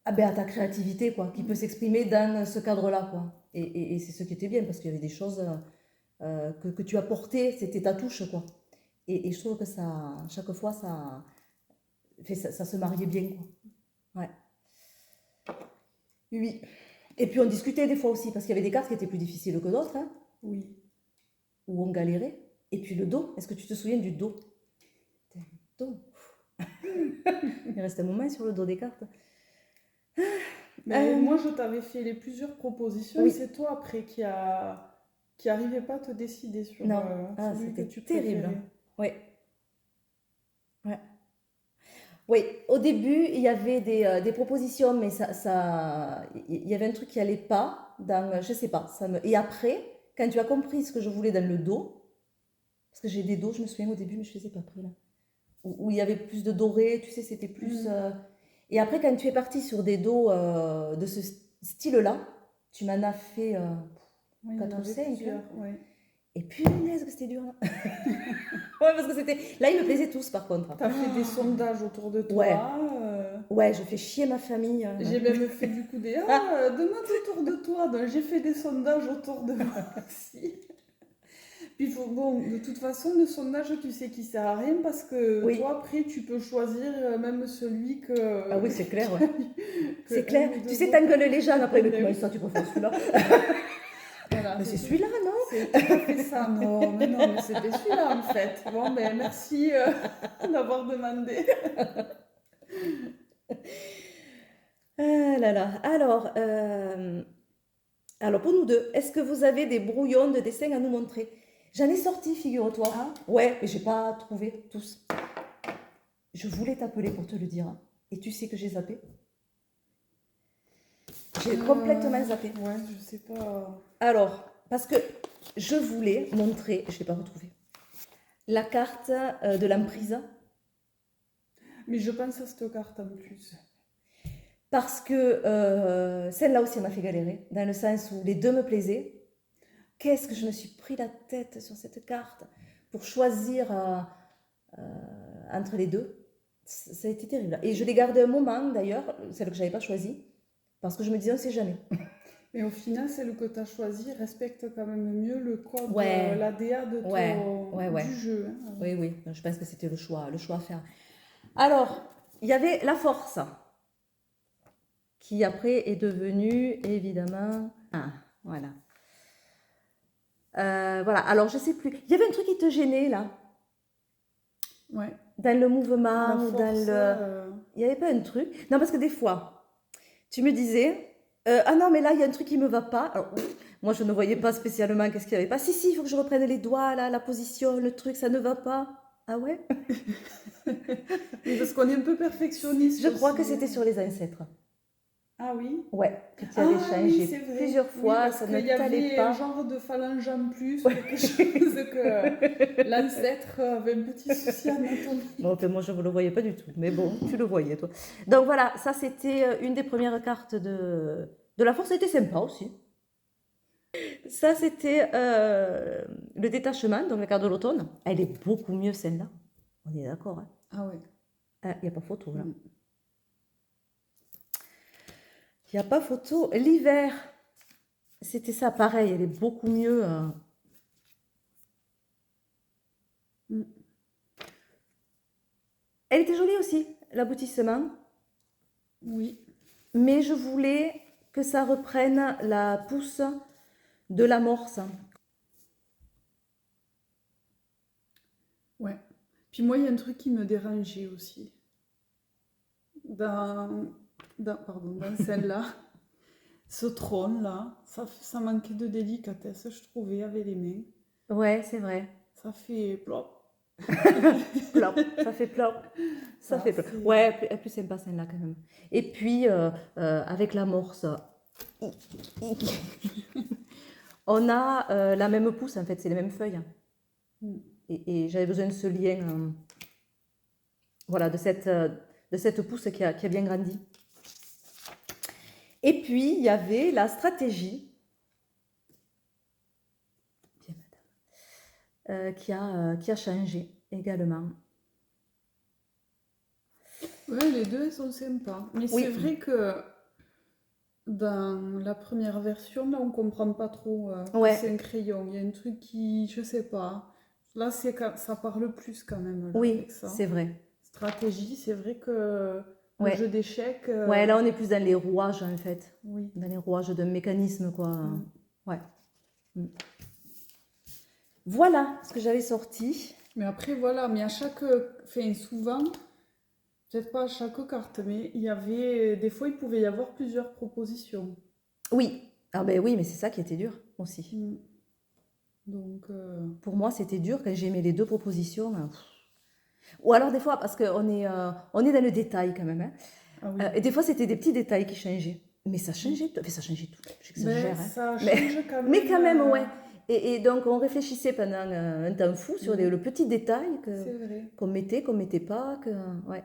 à ta créativité, quoi, qui peut mm. s'exprimer dans ce cadre-là, quoi. Et c'est ce qui était bien, parce qu'il y avait des choses que tu apportais, c'était ta touche, quoi. Et je trouve que ça, chaque fois, ça se mariait bien, quoi. Ouais. Oui. Et puis on discutait des fois aussi, parce qu'il y avait des cartes qui étaient plus difficiles que d'autres, hein, Oui. où on galérait. Et puis le dos, est-ce que tu te souviens du dos? Putain, le dos. Il reste un moment sur le dos des cartes. Mais Euh, moi, je t'avais fait les plusieurs propositions et oui, c'est toi après qui arrivait pas à te décider sur non. Ah, celui que c'était tu terrible. préférais. Oui, ouais. Oui, au début, il y avait des propositions, mais il y avait un truc qui allait pas dans, je sais pas, et après, quand tu as compris ce que je voulais dans le dos, parce que j'ai des dos, je me souviens au début, mais je ne les ai pas pris là, où il y avait plus de doré, tu sais, c'était plus... Mm. Et après, quand tu es parti sur des dos de ce style-là, tu m'en as fait Oui, il y en 4 ou avait 5, hein. plusieurs, ouais. Et punaise que c'était dur, là. Ouais, parce que c'était... Là, ils me plaisaient tous, par contre. T'as fait des sondages autour de Ouais, toi. ouais, je fais chier ma famille. J'ai même fait du coup des demande autour de toi. Donc j'ai fait des sondages autour de moi aussi. Puis bon, de toute façon, le sondage, tu sais qu'il sert à rien parce que Oui, toi, après, tu peux choisir même celui ah oui, c'est clair, ouais. que C'est un clair. ou Tu deux sais, autres. t'engueules les gens après, mais Mais comment oui, ça, tu préfères celui-là? voilà, Mais c'est celui-là, non? c'est tout à fait ça. Non, mais c'était celui-là en fait. Bon, ben merci d'avoir demandé. Ah là là. Alors, pour nous deux, est-ce que vous avez des brouillons de dessins à nous montrer? J'en ai sorti, figure-toi. Ah, Ouais, mais j'ai pas trouvé tous. Je voulais t'appeler pour te le dire, hein. Et tu sais que j'ai zappé. J'ai complètement zappé. ouais, je sais pas. Alors, parce que je voulais montrer, je ne l'ai pas retrouvé, la carte de l'emprise. Mais je pense à cette carte en plus. Parce que celle-là aussi m'a fait galérer, dans le sens où les deux me plaisaient. Qu'est-ce que je me suis pris la tête sur cette carte pour choisir entre les deux. Ça a été terrible. Et je l'ai gardée un moment d'ailleurs, celle que je n'avais pas choisie, parce que je me disais, on ne sait jamais. Mais au final, celle que tu as choisie respecte quand même mieux le code, Ouais, l'ADA ouais, ouais, ouais. du jeu, hein. Oui, oui, je pense que c'était le choix à faire. Alors, il y avait la force, qui après est devenue évidemment... Ah, voilà. Voilà, alors je sais plus. Il y avait un truc qui te gênait là, Ouais. dans le mouvement La ou dans force, le... Il n'y avait pas un truc. Non, parce que des fois, tu me disais, ah non, mais là, il y a un truc qui ne me va pas. Alors, moi, je ne voyais pas spécialement qu'est-ce qu'il n'y avait pas. Si, si, il faut que je reprenne les doigts, là, la position, le truc, ça ne va pas. Ah ouais? oui, parce qu'on est un peu perfectionniste Je crois aussi, que c'était hein. sur les ancêtres. Ah oui? Ouais, que tu avais Ah oui, changé c'est vrai. plusieurs Oui, fois, parce ça ne qu'il y t'allait avait un pas. genre de phalange en plus ou quelque chose que l'ancêtre avait un petit souci anatomique. Bon, enfin, moi, je ne le voyais pas du tout. Mais bon, tu le voyais, toi. Donc voilà, ça, c'était une des premières cartes de la force. Ça a été sympa aussi. Ça, c'était le détachement, donc la carte de l'automne. Elle est beaucoup mieux, celle-là. On est d'accord, hein. Ah ouais. Il n'y a pas photo, là. Mm. Il n'y a pas photo. L'hiver, c'était ça, pareil, elle est beaucoup mieux. Mm. Elle était jolie aussi, l'aboutissement. Oui. Mais je voulais que ça reprenne la pousse de l'amorce. Ouais. Puis moi, il y a un truc qui me dérangeait aussi. Dans celle-là, ce trône-là, ça manquait de délicatesse, je trouvais, avec les mains. Ouais, c'est vrai. Ça fait plop. Plop, ça fait plop. Ça fait plop. Ouais, elle est plus sympa celle-là quand même. Et puis, avec l'amorce, on a la même pousse en fait, c'est les mêmes feuilles. Mm. Et j'avais besoin de ce lien, voilà, de cette pousse qui a bien grandi. Et puis, il y avait la stratégie qui a changé également. Ouais, les deux, elles sont sympas. Mais Oui. c'est vrai que dans la première version, là, on comprend pas trop que Ouais. c'est un crayon. Il y a un truc qui, je sais pas. Là, ça parle plus quand même, là, Oui, avec ça. c'est vrai. Stratégie, c'est vrai que le Ouais. jeu d'échecs. Ouais, là, on est plus dans les rouages, en fait. Oui. Dans les rouages d'un mécanisme, quoi. Mm. Ouais. Mm. Voilà ce que j'avais sorti. Mais après, voilà. Mais à chaque. Enfin, souvent, peut-être pas à chaque carte, mais il y avait. Des fois, il pouvait y avoir plusieurs propositions. Oui. Ah ben oui, mais c'est ça qui était dur aussi. Mm. Donc. Pour moi, c'était dur quand j'ai mis les deux propositions. Ou alors des fois, parce qu'on est, on est dans le détail quand même. Hein. Ah oui. Et des fois, c'était des petits détails qui changeaient. Mais ça changeait tout. Enfin, ça changeait tout. J'exagère. Mais Hein. ça Mais, change quand même. mais quand même, ouais. Et donc, on réfléchissait pendant un temps fou sur le petit détail C'est vrai. qu'on mettait pas. Ouais.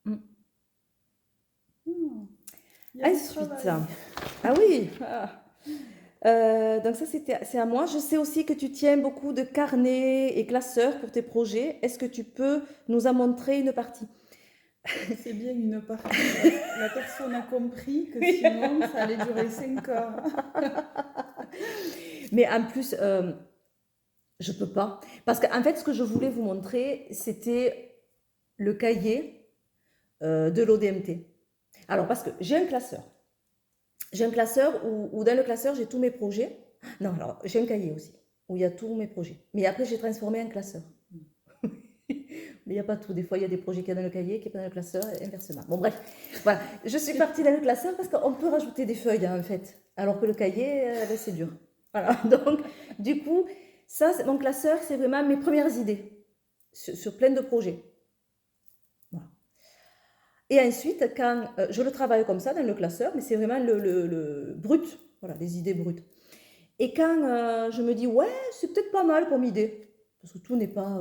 Mm. Il y a du Ensuite, travail. ah oui. Donc ça, c'est à moi. Je sais aussi que tu tiens beaucoup de carnets et classeurs pour tes projets. Est-ce que tu peux nous en montrer une partie? C'est bien une partie. La personne a compris que sinon, ça allait durer 5 heures. Mais en plus, je peux pas. Parce qu'en fait, ce que je voulais vous montrer, c'était le cahier de l'ODMT. Alors, parce que j'ai un classeur. J'ai un classeur où dans le classeur, j'ai tous mes projets. Non, alors, j'ai un cahier aussi, où il y a tous mes projets. Mais après, j'ai transformé en classeur. Mais il n'y a pas tout. Des fois, il y a des projets qui sont dans le cahier, qui sont pas dans le classeur, et inversement. Bon, bref. Voilà. Je suis partie dans le classeur parce qu'on peut rajouter des feuilles, hein, en fait. Alors que le cahier, ben, c'est dur. Voilà. Donc, du coup, ça, mon classeur, c'est vraiment mes premières idées sur plein de projets. Voilà. Et ensuite, quand je le travaille comme ça dans le classeur, mais c'est vraiment le brut. Voilà, les idées brutes. Et quand je me dis, ouais, c'est peut-être pas mal comme idée, parce que tout n'est pas...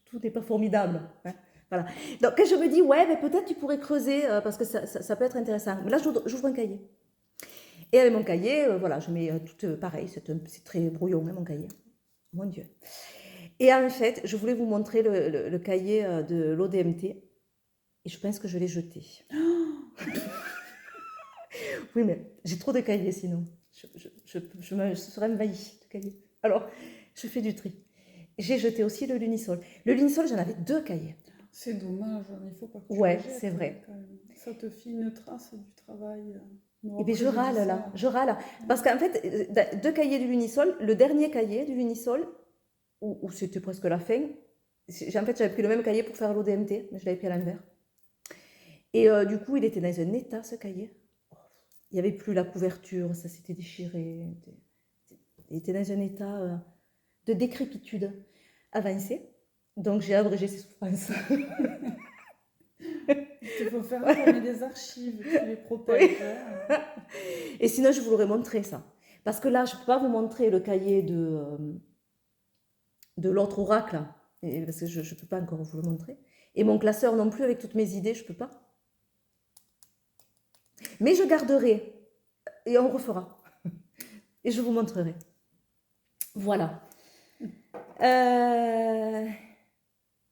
tout n'est pas formidable. Hein. Voilà. Donc, quand je me dis, ouais, mais peut-être tu pourrais creuser parce que ça peut être intéressant. Mais là, j'ouvre un cahier. Et avec mon cahier, voilà, je mets tout pareil, c'est très brouillon, hein, mon cahier. Mon Dieu. Et en fait, je voulais vous montrer le cahier de l'ODMT. Et je pense que je l'ai jeté. Oui, mais j'ai trop de cahiers sinon. Je serais envahie de cahiers. Alors, je fais du tri. J'ai jeté aussi le Lunisol. Le Lunisol, j'en avais 2 cahiers. C'est dommage, il faut pas que tu Ouais, le jettes, c'est vrai. quand même. Ça te fait une trace du travail. Et bien je râle là, je râle. Parce qu'en fait, 2 cahiers du Lunisol, le dernier cahier du Lunisol, où c'était presque la fin, en fait j'avais pris le même cahier pour faire l'ODMT, mais je l'avais pris à l'envers. Et du coup, il était dans un état ce cahier. Il n'y avait plus la couverture, ça s'était déchiré. Il était dans un état de décrépitude avancée. Donc j'ai abrégé ses souffrances. Il faut faire tourner des archives, tu les protèges. Hein. Et sinon, je vous l'aurais montré ça. Parce que là, je ne peux pas vous montrer le cahier de l'autre oracle, parce que je ne peux pas encore vous le montrer. Et mon classeur non plus, avec toutes mes idées, je ne peux pas. Mais je garderai, et on refera. Et je vous montrerai. Voilà.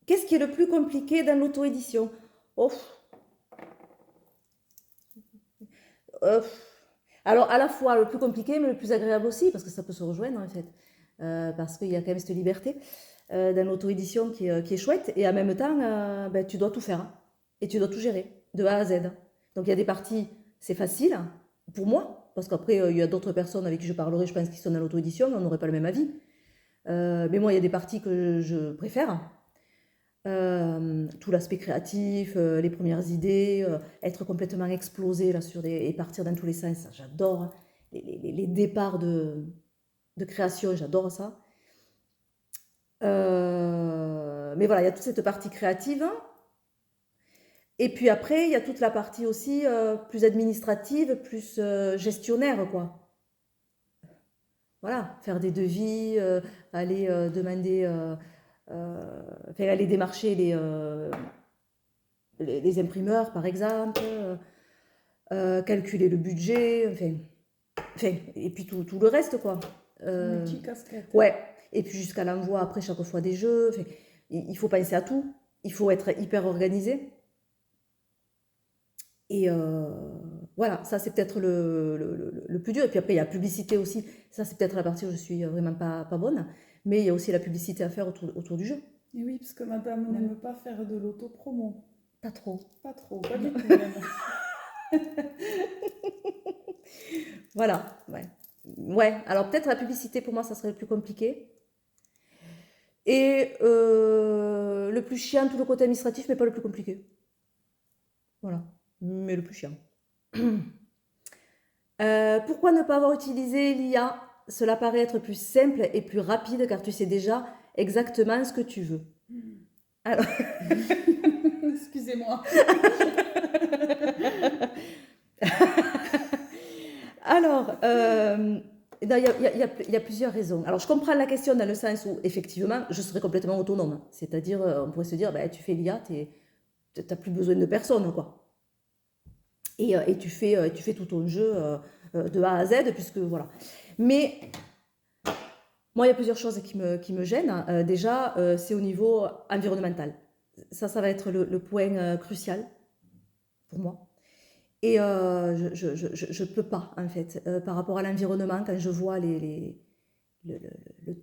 Qu'est-ce qui est le plus compliqué dans l'auto-édition? Oh, Alors, à la fois le plus compliqué, mais le plus agréable aussi, parce que ça peut se rejoindre, en fait. Parce qu'il y a quand même cette liberté dans l'auto-édition qui est chouette. Et en même temps, ben, tu dois tout faire. Et tu dois tout gérer, de A à Z. Donc, il y a des parties, c'est facile, pour moi, parce qu'après, il y a d'autres personnes avec qui je parlerai, je pense, qui sont dans l'auto-édition, on n'aurait pas le même avis. Mais moi, il y a des parties que je préfère. Tout l'aspect créatif, les premières idées, être complètement explosé là, et partir dans tous les sens, ça, j'adore. Les départs de création, j'adore ça. Mais voilà, il y a toute cette partie créative. Et puis après, il y a toute la partie aussi plus administrative, plus gestionnaire, quoi. Voilà, faire des devis, aller demander, enfin, aller démarcher les imprimeurs, par exemple, calculer le budget, enfin, et puis tout le reste, quoi. Multicasquette. Ouais, et puis jusqu'à l'envoi après chaque fois des jeux. Enfin, il faut penser à tout, il faut être hyper organisé. Et voilà, ça c'est peut-être le plus dur. Et puis après, il y a la publicité aussi. Ça, c'est peut-être la partie où je suis vraiment pas bonne. Mais il y a aussi la publicité à faire autour du jeu. Et oui, parce que madame n'aime pas faire de l'auto-promo. Pas trop. Pas trop, pas du tout même. Voilà, ouais. Ouais, alors peut-être la publicité pour moi, ça serait le plus compliqué. Et le plus chiant, tout le côté administratif, mais pas le plus compliqué. Voilà, mais le plus chiant. Pourquoi ne pas avoir utilisé l'IA? Cela paraît être plus simple et plus rapide car tu sais déjà exactement ce que tu veux. Alors, Excusez-moi. Alors, il y a plusieurs raisons. Alors, je comprends la question dans le sens où, effectivement, je serais complètement autonome. C'est-à-dire, on pourrait se dire, ben, tu fais l'IA, tu n'as plus besoin de personne, quoi. Et tu fais tout ton jeu de A à Z, puisque voilà. Mais moi, il y a plusieurs choses qui me gênent. Déjà, c'est au niveau environnemental. Ça va être le point crucial pour moi. Et je peux pas, en fait, par rapport à l'environnement, quand je vois le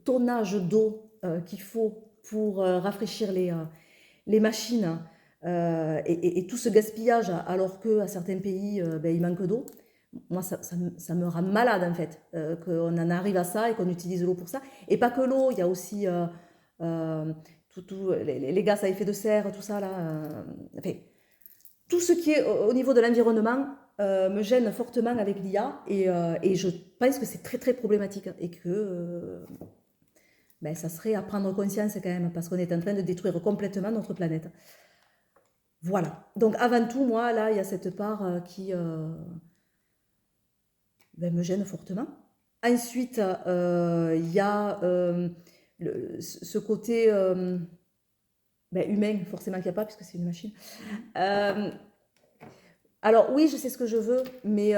tonnage d'eau qu'il faut pour rafraîchir les machines et tout ce gaspillage, alors qu'à certains pays, ben, il manque d'eau. Moi, ça me rend malade, en fait, qu'on en arrive à ça et qu'on utilise l'eau pour ça. Et pas que l'eau, il y a aussi les gaz à effet de serre, tout ça, là. Enfin, tout ce qui est au niveau de l'environnement me gêne fortement avec l'IA et je pense que c'est très très problématique et que ben, ça serait à prendre conscience quand même parce qu'on est en train de détruire complètement notre planète. Voilà. Donc avant tout, moi, là, il y a cette part qui ben, me gêne fortement. Ensuite, il y a ce côté ben, humain, forcément qu'il n'y a pas puisque c'est une machine. Alors oui, je sais ce que je veux, mais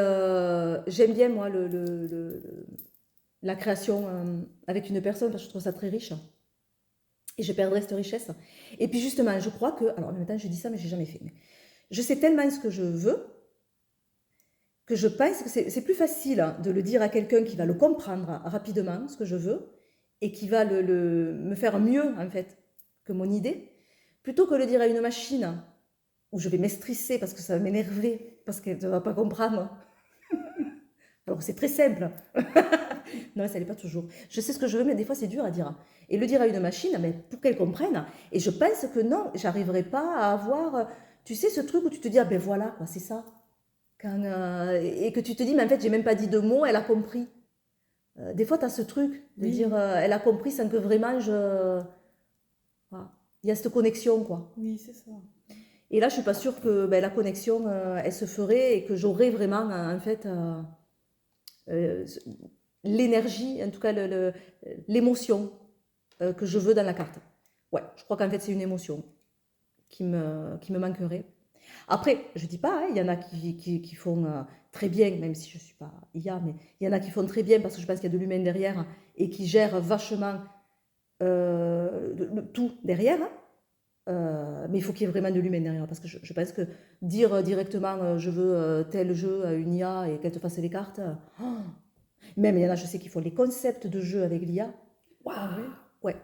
j'aime bien moi la création avec une personne parce que je trouve ça très riche et je perdrais cette richesse. Et puis justement, je crois que, alors en même temps je dis ça mais j'ai jamais fait, mais je sais tellement ce que je veux que je pense que c'est plus facile de le dire à quelqu'un qui va le comprendre rapidement, ce que je veux, et qui va me faire mieux en fait que mon idée, plutôt que le dire à une machine où je vais m'estresser parce que ça va m'énerver, parce qu'elle ne va pas comprendre. Alors c'est très simple. Non, ça n'est pas toujours. Je sais ce que je veux, mais des fois c'est dur à dire. Et le dire à une machine, mais pour qu'elle comprenne. Et je pense que non, j'arriverai pas à avoir, tu sais, ce truc où tu te dis, ah ben voilà, quoi, c'est ça. Et que tu te dis, mais en fait, j'ai même pas dit 2 mots, elle a compris. Des fois, tu as ce truc de Oui. dire, elle a compris sans que vraiment voilà. Il y a cette connexion, quoi. Oui, c'est ça. Et là, je suis pas sûre que ben, la connexion, elle se ferait et que j'aurais vraiment, en fait, l'énergie, en tout cas l'émotion que je veux dans la carte. Ouais, je crois qu'en fait, c'est une émotion qui me manquerait. Après, je dis pas, hein, il y en a qui font très bien, même si je suis pas IA, mais il y en a qui font très bien parce que je pense qu'il y a de l'humain derrière et qui gèrent vachement tout derrière. Mais il faut qu'il y ait vraiment de l'humain derrière, parce que je pense que dire directement je veux tel jeu à une IA et qu'elle te fasse les cartes, même il y en a, je sais qu'ils font les concepts de jeux avec l'IA. Ah oui, Ouais,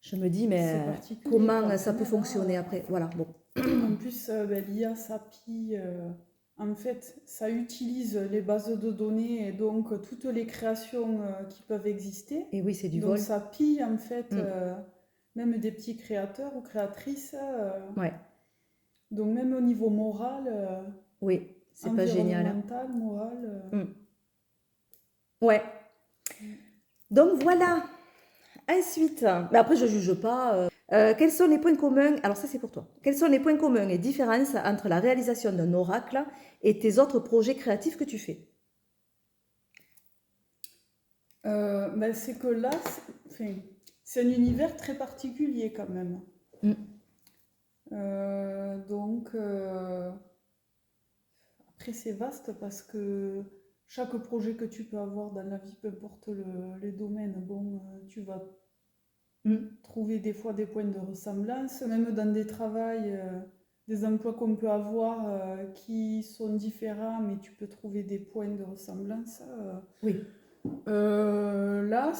je me dis, c'est mais particulier comment quand ça même, peut hein. fonctionner après? Voilà, bon. En plus, l'IA, ça pille. En fait, ça utilise les bases de données et donc toutes les créations qui peuvent exister. Et oui, c'est du Donc vol. ça pille en fait Mm. même des petits créateurs ou créatrices. Ouais, Donc même au niveau moral, oui, c'est pas génial, hein. environnemental, moral. Mm. Ouais, donc voilà. Ensuite, mais après je juge pas. Quels sont les points communs? Alors ça c'est pour toi. Quels sont les points communs et différences entre la réalisation d'un oracle et tes autres projets créatifs que tu fais? Ben, c'est que là, enfin, c'est un univers très particulier quand même. Mm. Donc, après, c'est vaste parce que chaque projet que tu peux avoir dans la vie, peu importe les domaines, bon, tu vas Mm. trouver des fois des points de ressemblance, même dans des travails, des emplois qu'on peut avoir qui sont différents, mais tu peux trouver des points de ressemblance. Oui. Là,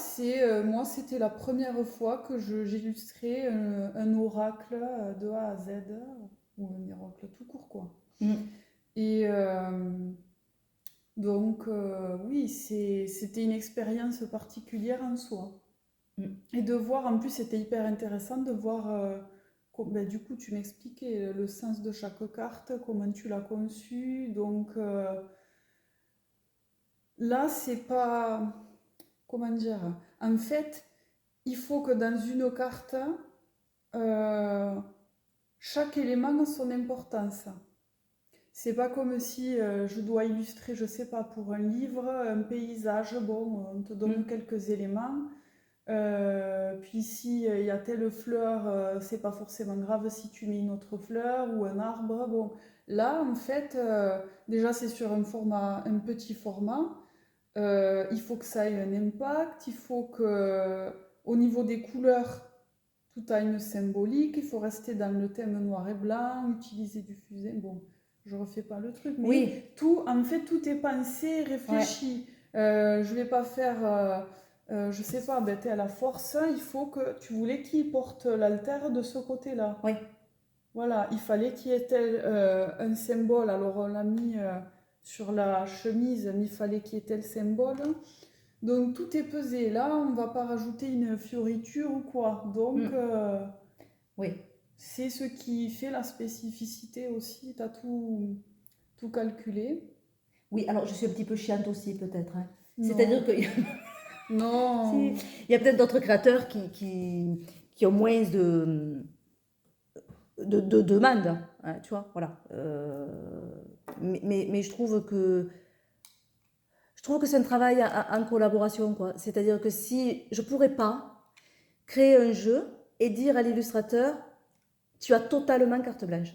moi, c'était la première fois que j'illustrais un oracle de A à Z, ou un oracle tout court, quoi. Mm. Et donc, oui, c'était une expérience particulière en soi. Mm. Et de voir, en plus, c'était hyper intéressant de voir, ben, du coup, tu m'expliquais le sens de chaque carte, comment tu l'as conçue. Donc, là, c'est pas, comment dire, en fait, il faut que dans une carte, euh, chaque élément a son importance. C'est pas comme si je dois illustrer, je sais pas, pour un livre, un paysage, bon, on te donne Mm. quelques éléments. Puis si il y a telle fleur, c'est pas forcément grave si tu mets une autre fleur ou un arbre. Bon, là, en fait, déjà c'est sur un petit format. Il faut que ça ait un impact. Il faut que, au niveau des couleurs, tout a une symbolique. Il faut rester dans le thème noir et blanc, utiliser du fusain. Bon, je refais pas le truc, mais Oui. en fait, tout est pensé, Ouais. réfléchi. Je vais pas faire, je sais pas, ben, t'es à la force, il faut que tu voulais qu'il porte l'altère de ce côté-là. Oui. Voilà, il fallait qu'il y ait un symbole. Alors on l'a mis sur la chemise, mais il fallait qu'il y ait tel symbole. Donc tout est pesé. Là, on va pas rajouter une fioriture ou quoi. Donc Mm. Oui. c'est ce qui fait la spécificité aussi. Tu as tout calculé. Oui, alors je suis un petit peu chiante aussi peut-être, hein. Non. C'est-à-dire que Non. il y a peut-être d'autres créateurs qui ont moins de demandes, hein, tu vois, voilà. Mais je trouve que c'est un travail en collaboration, quoi. C'est-à-dire que si je pourrais pas créer un jeu et dire à l'illustrateur, tu as totalement carte blanche.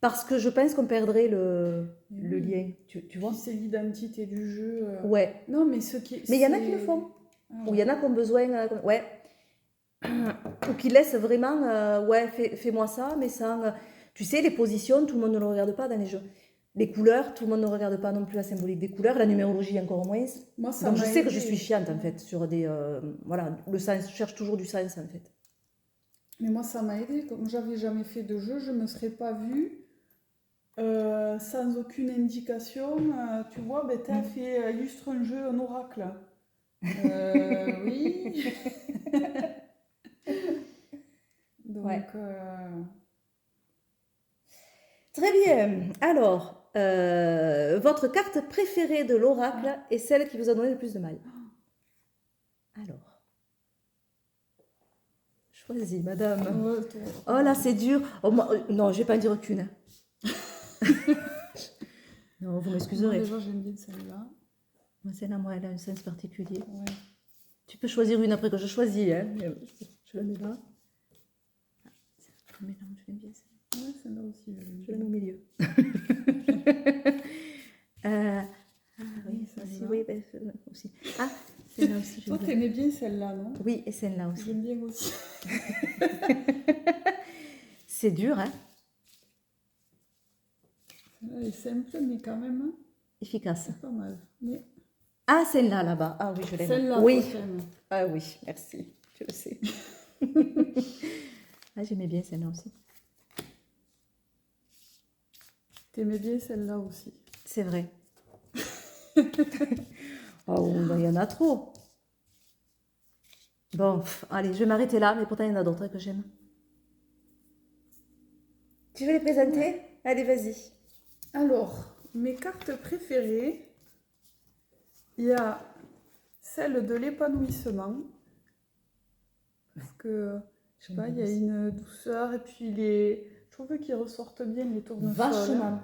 Parce que je pense qu'on perdrait le lien, tu vois. Puis c'est l'identité du jeu. Ouais. Non, mais Mais il y en a qui le font. Ou il y en a qui ont besoin, ouais. Ou qui laissent vraiment, ouais, fais-moi ça, mais sans. Tu sais, les positions, tout le monde ne le regarde pas dans les jeux. Les couleurs, tout le monde ne regarde pas non plus la symbolique des couleurs, la numérologie encore moins. Moi, ça Donc je m'a sais que je aidé. suis chiante en fait sur des. Voilà, le sens, je cherche toujours du sens en fait. Mais moi, ça m'a aidé. Comme j'avais jamais fait de jeu, je me serais pas vue sans aucune indication. Tu vois, ben, t'as fait illustre un jeu, un oracle. Oui. Donc, Ouais. Très bien. Alors, votre carte préférée de l'oracle est celle qui vous a donné le plus de mal. Alors, choisis, madame. ouais, Oh là, c'est dur. Oh, non, je vais pas en dire qu'une, hein. Non, vous moi, m'excuserez. déjà, j'aime bien celle-là. Moi, celle-là, moi, elle a un sens particulier. Ouais. Tu peux choisir une après que je choisis, hein. Je la mets là. Je la mets là, je l'aime bien celle-là. Ouais, celle-là aussi. Je la mets au milieu. Ah oui, ça aussi, oui, ben, aussi. Ah, celle-là aussi, j'aime Toi, bien. t'aimais aimais bien celle-là, non? Oui, et celle-là aussi. J'aime bien aussi. C'est dur, hein? Celle-là, elle est simple, mais quand même, Efficace. c'est pas mal. Mais Ah, celle-là, là-bas. Ah oui, je l'aime. celle-là, Oui. toi, t'aimes. Ah oui, merci. Je le sais. Ah, j'aimais bien celle-là aussi. T'aimais bien celle-là aussi. C'est vrai. Oh, ben, il y en a trop. Bon, allez, je vais m'arrêter là, mais pourtant il y en a d'autres que j'aime. Tu veux les présenter? Allez, vas-y. Alors, mes cartes préférées, il y a celle de l'épanouissement. Parce que, je sais pas, il y a une douceur et puis je trouve qu'ils ressortent bien les tournesols. Vachement.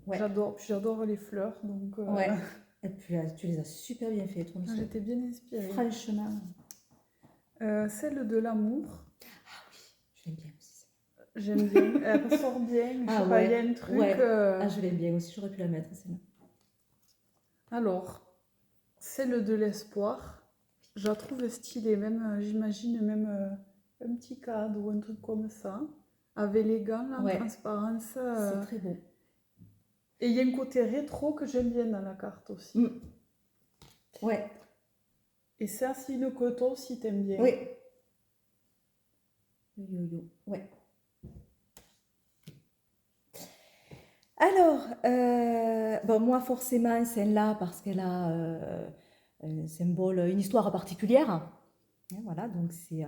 Ouais. J'adore les fleurs, donc Ouais. Et puis tu les as super bien fait, toi. j'étais bien inspirée. Franchement. Celle de l'amour, Je l'aime bien aussi. j'aime bien. Elle ressort bien. Je sais pas, il y a un truc. Ouais. Ah, je l'aime bien aussi. J'aurais pu la mettre, celle-là. Alors, celle de l'espoir, je la trouve stylée. Même, j'imagine même un petit cadre ou un truc comme ça, avec les gants là, en Ouais. transparence. C'est très beau. Et il y a un côté rétro que j'aime bien dans la carte aussi. Mm. Ouais. Et ça, c'est une coton si t'aimes bien. Oui. Yo-yo. Ouais. Alors, bon, moi forcément celle-là parce qu'elle a un symbole, une histoire particulière. Et voilà, donc c'est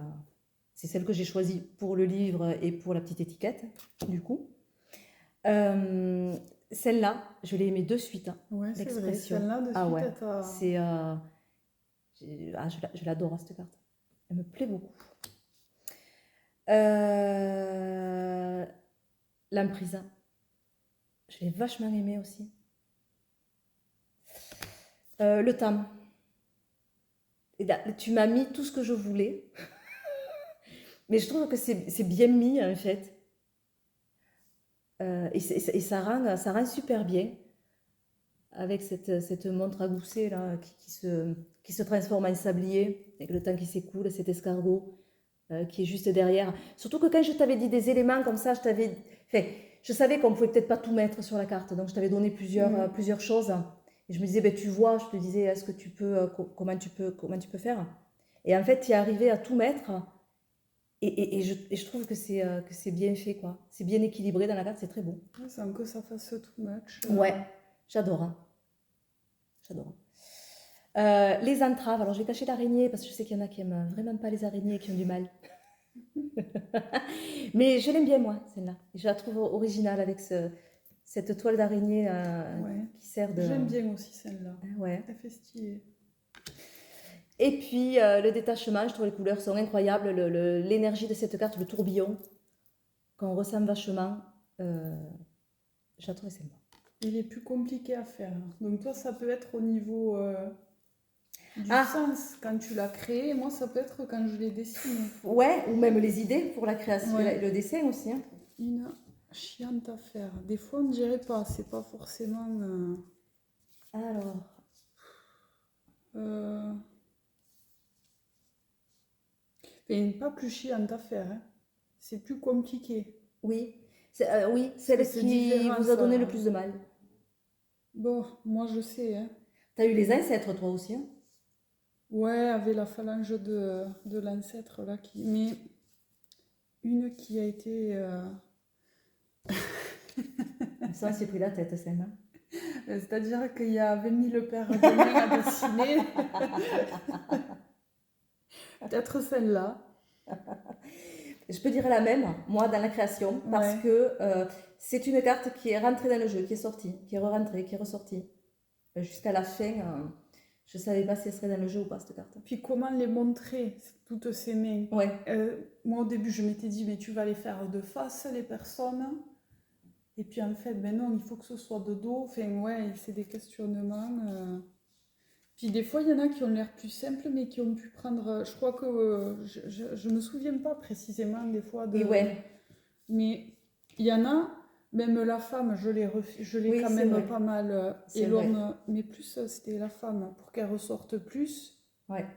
celle que j'ai choisie pour le livre et pour la petite étiquette, du coup. Celle-là, je l'ai aimée de suite, hein, Ouais, c'est vrai. l'expression. Celle-là, de Ah suite, ouais, elle t'a- c'est, je l'adore, cette carte. Elle me plaît beaucoup. L'emprise. Je l'ai vachement aimée aussi. Le temps. Et là, tu m'as mis tout ce que je voulais. Mais je trouve que c'est bien mis, en fait. Et ça rend super bien. Avec cette montre à gousset là, qui se transforme en sablier, avec le temps qui s'écoule, cet escargot qui est juste derrière. Surtout que quand je t'avais dit des éléments comme ça, enfin, je savais qu'on pouvait peut-être pas tout mettre sur la carte, donc je t'avais donné plusieurs choses. Et je me disais, ben, tu vois, je te disais, est-ce que tu peux, comment tu peux faire? Et en fait, tu es arrivé à tout mettre. Et je trouve que c'est bien fait, quoi. C'est bien équilibré dans la carte, c'est très beau. Ouais, sans que ça fasse too much. Ouais, j'adore. Hein. J'adore. Les entraves, alors je vais cacher l'araignée parce que je sais qu'il y en a qui aiment vraiment pas les araignées et qui ont du mal. Mais je l'aime bien, moi, celle-là. Je la trouve originale avec cette toile d'araignée Ouais. qui sert de. J'aime bien aussi celle-là. Ouais. Elle fait stylé. Et puis le détachement, je trouve les couleurs sont incroyables. L'énergie de cette carte, le tourbillon, qu'on ressent vachement, je la trouve sympa. Il est plus compliqué à faire. Donc toi, ça peut être au niveau du Ah. sens quand tu l'as créé. Moi, ça peut être quand je l'ai dessiné. Ouais, ou même les idées pour la création, Ouais. le dessin aussi. Hein. Une chiante à faire. Des fois, on ne dirait pas. C'est pas forcément... Alors, Et pas plus chiante à faire. Hein. C'est plus compliqué. oui, oui, celle que c'est qui différent, vous a donné ça. le plus de mal. Bon, moi, je sais. Hein. T'as eu les ancêtres, toi aussi. Hein. Ouais, avec la phalange de l'ancêtre, là. Mais une qui a été... Ça, c'est pris la tête, celle-là. C'est-à-dire qu'il y a 20 000 paires de mains à dessiner. Peut-être celle-là. Je peux dire la même, moi, dans la création, parce Ouais. que c'est une carte qui est rentrée dans le jeu, qui est sortie, qui est re-rentrée, qui est ressortie. Jusqu'à la fin, je ne savais pas si elle serait dans le jeu ou pas, cette carte. Puis comment les montrer, toutes ces mains? Ouais. Moi, au début, je m'étais dit, mais tu vas les faire de face, les personnes. Et puis, en fait, ben non, il faut que ce soit de dos. Enfin, ouais, c'est des questionnements. Puis, des fois, il y en a qui ont l'air plus simples, mais qui ont pu prendre... Je crois que... je me souviens pas précisément, des fois, de... Et ouais. Mais il y en a... Même la femme, je l'ai Oui, quand c'est même vrai. pas mal. C'est Et vrai. l'homme, mais plus, c'était la femme, pour qu'elle ressorte plus. Ouais. C'est vrai.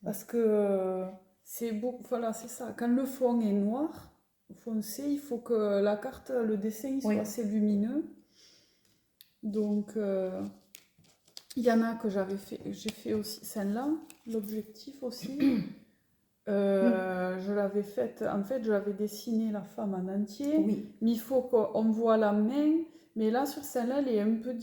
Parce que c'est beau, voilà, c'est ça. Quand le fond est noir, foncé, il faut que la carte, le dessin, il soit Oui. assez lumineux. Donc, il y en a que j'ai fait aussi celle-là, l'objectif aussi. Je l'avais faite, en fait, je l'avais dessiné la femme en entier, Oui. mais il faut qu'on voit la main. Mais là, sur celle-là, elle est un peu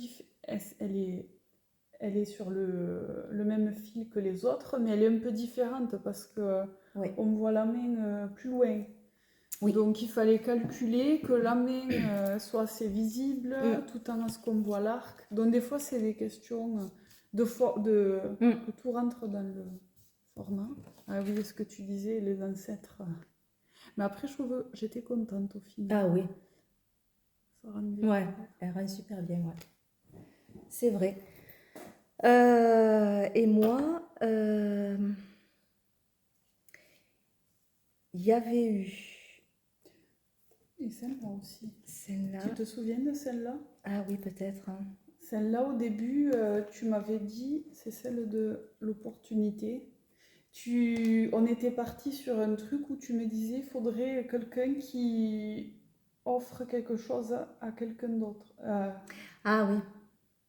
elle est sur le même fil que les autres, mais elle est un peu différente parce que Oui. on voit la main plus loin. Oui. Donc, il fallait calculer que la main soit assez visible, Mm. tout en ce qu'on voit l'arc. Donc, des fois, c'est des questions Mm. que tout rentre dans le format. Ah oui, ce que tu disais, les ancêtres. Mais après, je trouve, j'étais contente au final. Ah oui. Ça rendait Ouais. pas. Elle rend super bien, ouais. C'est vrai. Et moi, il y avait eu Et celle-là aussi. celle-là. Tu te souviens de celle-là? Ah oui, peut-être, hein. Celle-là, au début, tu m'avais dit, c'est celle de l'opportunité. On était parti sur un truc où tu me disais, il faudrait quelqu'un qui offre quelque chose à quelqu'un d'autre. Ah oui,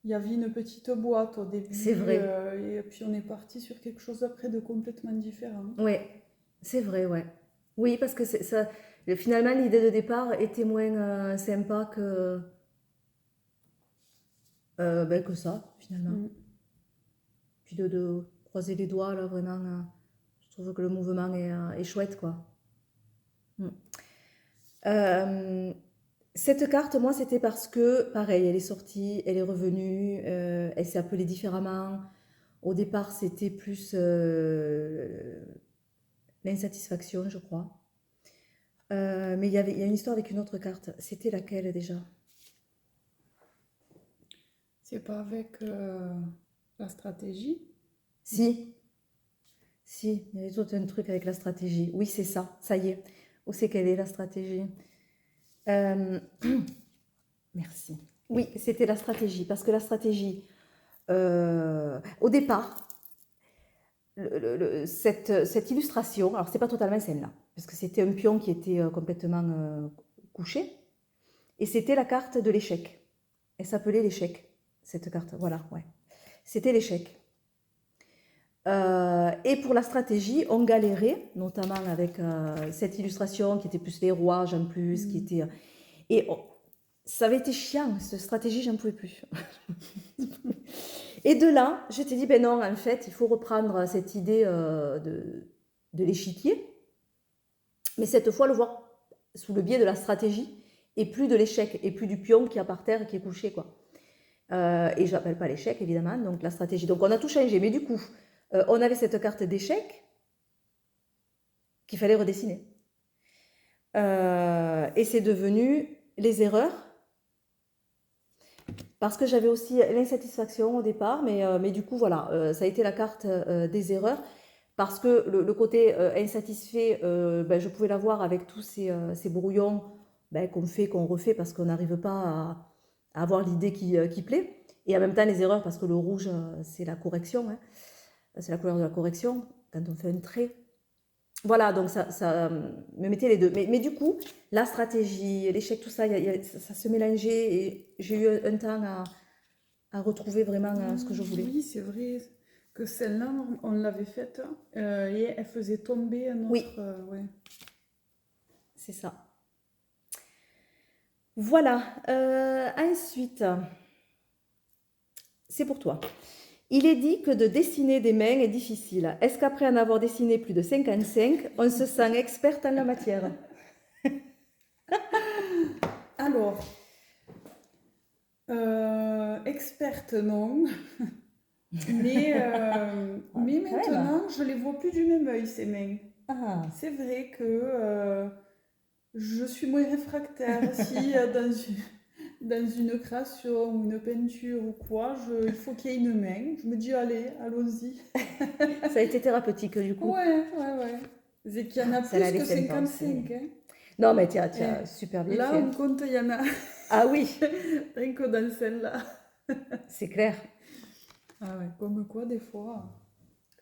Il y avait une petite boîte au c'est début, vrai. et puis on est parti sur quelque chose après de complètement différent. Ouais, c'est vrai, ouais. Oui, parce que ça, finalement, l'idée de départ était moins sympa ben, que ça, finalement. Mm. Puis de croiser les doigts, là, vraiment, je trouve que le mouvement est chouette, quoi. Mm. Euh, Cette carte, moi, c'était parce que, pareil, elle est sortie, elle est revenue, elle s'est appelée différemment. Au départ, c'était plus l'insatisfaction, je crois. Mais il y a une histoire avec une autre carte. C'était laquelle déjà? C'est pas avec la stratégie. Si, si, il y avait tout un truc avec la stratégie. Oui, c'est ça, ça y est. Où c'est qu'elle est, la stratégie? Euh, Merci. Oui, c'était la stratégie. Parce que la stratégie, au départ, cette illustration, alors c'est pas totalement celle-là, parce que c'était un pion qui était complètement couché, et c'était la carte de l'échec. Elle s'appelait l'échec, cette carte. Voilà, ouais. C'était l'échec. Et pour la stratégie, on galérait, notamment avec cette illustration qui était plus les rouages en plus, qui était... Et ça avait été chiant, cette stratégie, j'en pouvais plus. Et de là, je t'ai dit, ben non, en fait, il faut reprendre cette idée de l'échiquier, mais cette fois le voir sous le biais de la stratégie, et plus de l'échec, et plus du pion qui est par terre, qui est couché, quoi. Et je n'appelle pas l'échec, évidemment, donc la stratégie. Donc on a tout changé, mais du coup, on avait cette carte d'échec qu'il fallait redessiner. Et c'est devenu les erreurs, parce que j'avais aussi l'insatisfaction au départ, mais du coup, voilà, ça a été la carte des erreurs, parce que le côté insatisfait, ben, je pouvais l'avoir avec tous ces brouillons ben, qu'on fait, qu'on refait, parce qu'on n'arrive pas à avoir l'idée qui plaît. Et en même temps, les erreurs, parce que le rouge, c'est la correction, hein, c'est la couleur de la correction, quand on fait un trait. Voilà, donc ça me mettait les deux. Mais du coup, la stratégie, l'échec, tout ça, ça se mélangeait et j'ai eu un temps à retrouver vraiment ce que je voulais. Oui, c'est vrai que celle-là, on l'avait faite et elle faisait tomber un Oui, autre. Ouais. c'est ça. Voilà. Ensuite, c'est pour toi. Il est dit que de dessiner des mains est difficile. Est-ce qu'après en avoir dessiné plus de 55, on se sent experte en la matière? Alors, experte, non. Mais Quand même. maintenant, je les vois plus du même œil, ces mains. Ah, C'est vrai que je suis moins réfractaire. Si dans une création ou une peinture ou quoi, il faut qu'il y ait une main. Je me dis, allez, allons-y. ça a été thérapeutique du coup. Ouais, ouais, ouais. C'est qu'il y en a Celle-là, plus elle est que sympa aussi. 55, hein. Non, mais tu as super bien Là, fait. on compte, il y en a Ah oui, rien que dans celle-là. c'est clair. Ah ouais, comme quoi, des fois,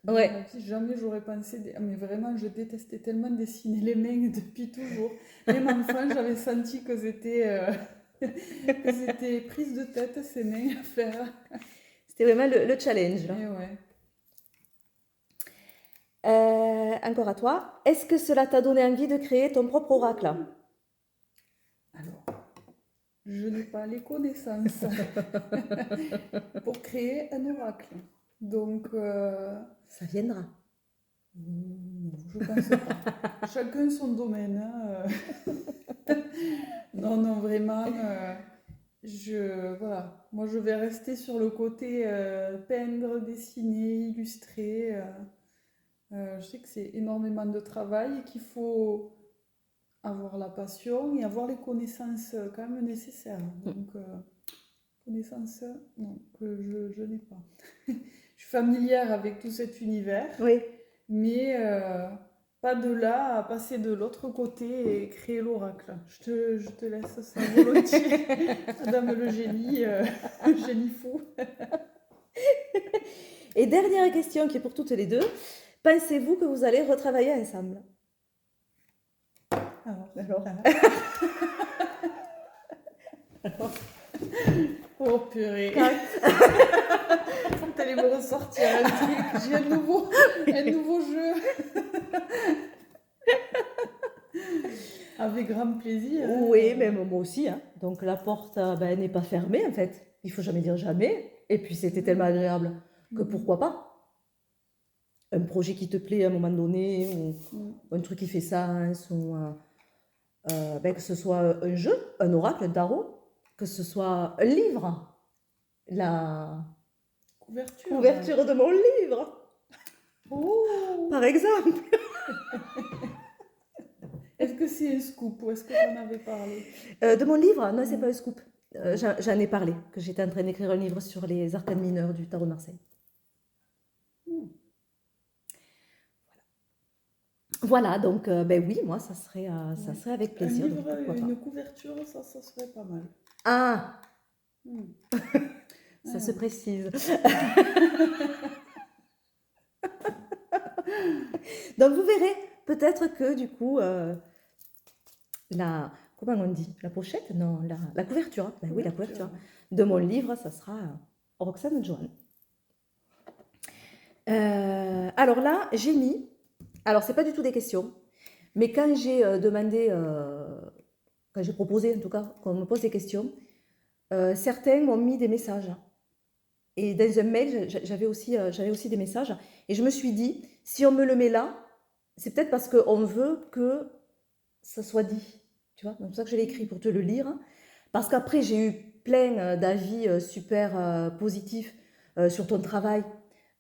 dans Ouais. la vie, jamais j'aurais pensé. Mais vraiment, je détestais tellement dessiner les mains depuis toujours. Même enfant, j'avais senti que que c'était prise de tête, ces mains à faire. C'était vraiment le challenge, là. Et ouais. Encore à toi. Est-ce que cela t'a donné envie de créer ton propre oracle? Alors, je n'ai pas les connaissances pour créer un oracle. Donc, Ça viendra. je pense pas. Chacun son domaine. Non, non, vraiment. Voilà. Moi, je vais rester sur le côté peindre, dessiner, illustrer. Je sais que c'est énormément de travail et qu'il faut avoir la passion et avoir les connaissances quand même nécessaires. Donc, connaissances, non, que je n'ai pas. Je suis familière avec tout cet univers, Oui. mais pas de là à passer de l'autre côté et créer l'oracle. Je te laisse ça volontiers, Madame le génie, génie fou. Et dernière question qui est pour toutes les deux. Pensez-vous que vous allez retravailler ensemble? Alors. Oh purée. T'allais me ressortir un truc. J'ai un nouveau jeu. Avec grand plaisir. Oui, même moi aussi. Hein. Donc la porte n'est pas fermée en fait. Il faut jamais dire jamais. Et puis c'était tellement agréable que pourquoi pas? Un projet qui te plaît à un moment donné, ou un truc qui fait sens, ou que ce soit un jeu, un oracle, un tarot, que ce soit un livre, la couverture de mon livre, par exemple. Est-ce que c'est un scoop ou est-ce que tu en avais parlé? De mon livre? Non, c'est pas un scoop. J'en ai parlé, que j'étais en train d'écrire un livre sur les arcanes mineurs du tarot de Marseille. Voilà, donc oui, moi, ça serait avec plaisir. Un livre, donc, pourquoi pas. une couverture, ça serait pas mal. Ah Ça se précise. Donc vous verrez, peut-être que du coup, comment on dit? La pochette? Non, la couverture. Hein. Ben oui, la couverture de mon livre, ça sera Roxane Johan. Alors là, j'ai mis, alors c'est pas du tout des questions, mais quand j'ai demandé, quand j'ai proposé en tout cas qu'on me pose des questions, certains m'ont mis des messages. Et dans un mail, j'avais aussi des messages. Et je me suis dit, si on me le met là, c'est peut-être parce qu'on veut que ça soit dit. Tu vois, donc c'est pour ça que je l'ai écrit, pour te le lire. Parce qu'après, j'ai eu plein d'avis super positifs sur ton travail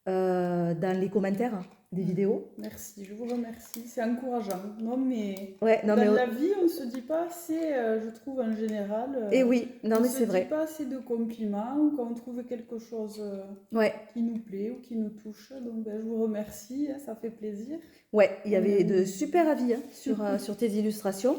dans les commentaires des vidéos. Merci, je vous remercie. C'est encourageant. Non, mais dans la vie, on ne se dit pas assez, je trouve, en général. Et oui, non, mais c'est vrai. On ne se dit pas assez de compliments quand on trouve quelque chose qui nous plaît ou qui nous touche. Donc, je vous remercie, ça fait plaisir. Ouais, il y avait de super avis sur tes illustrations.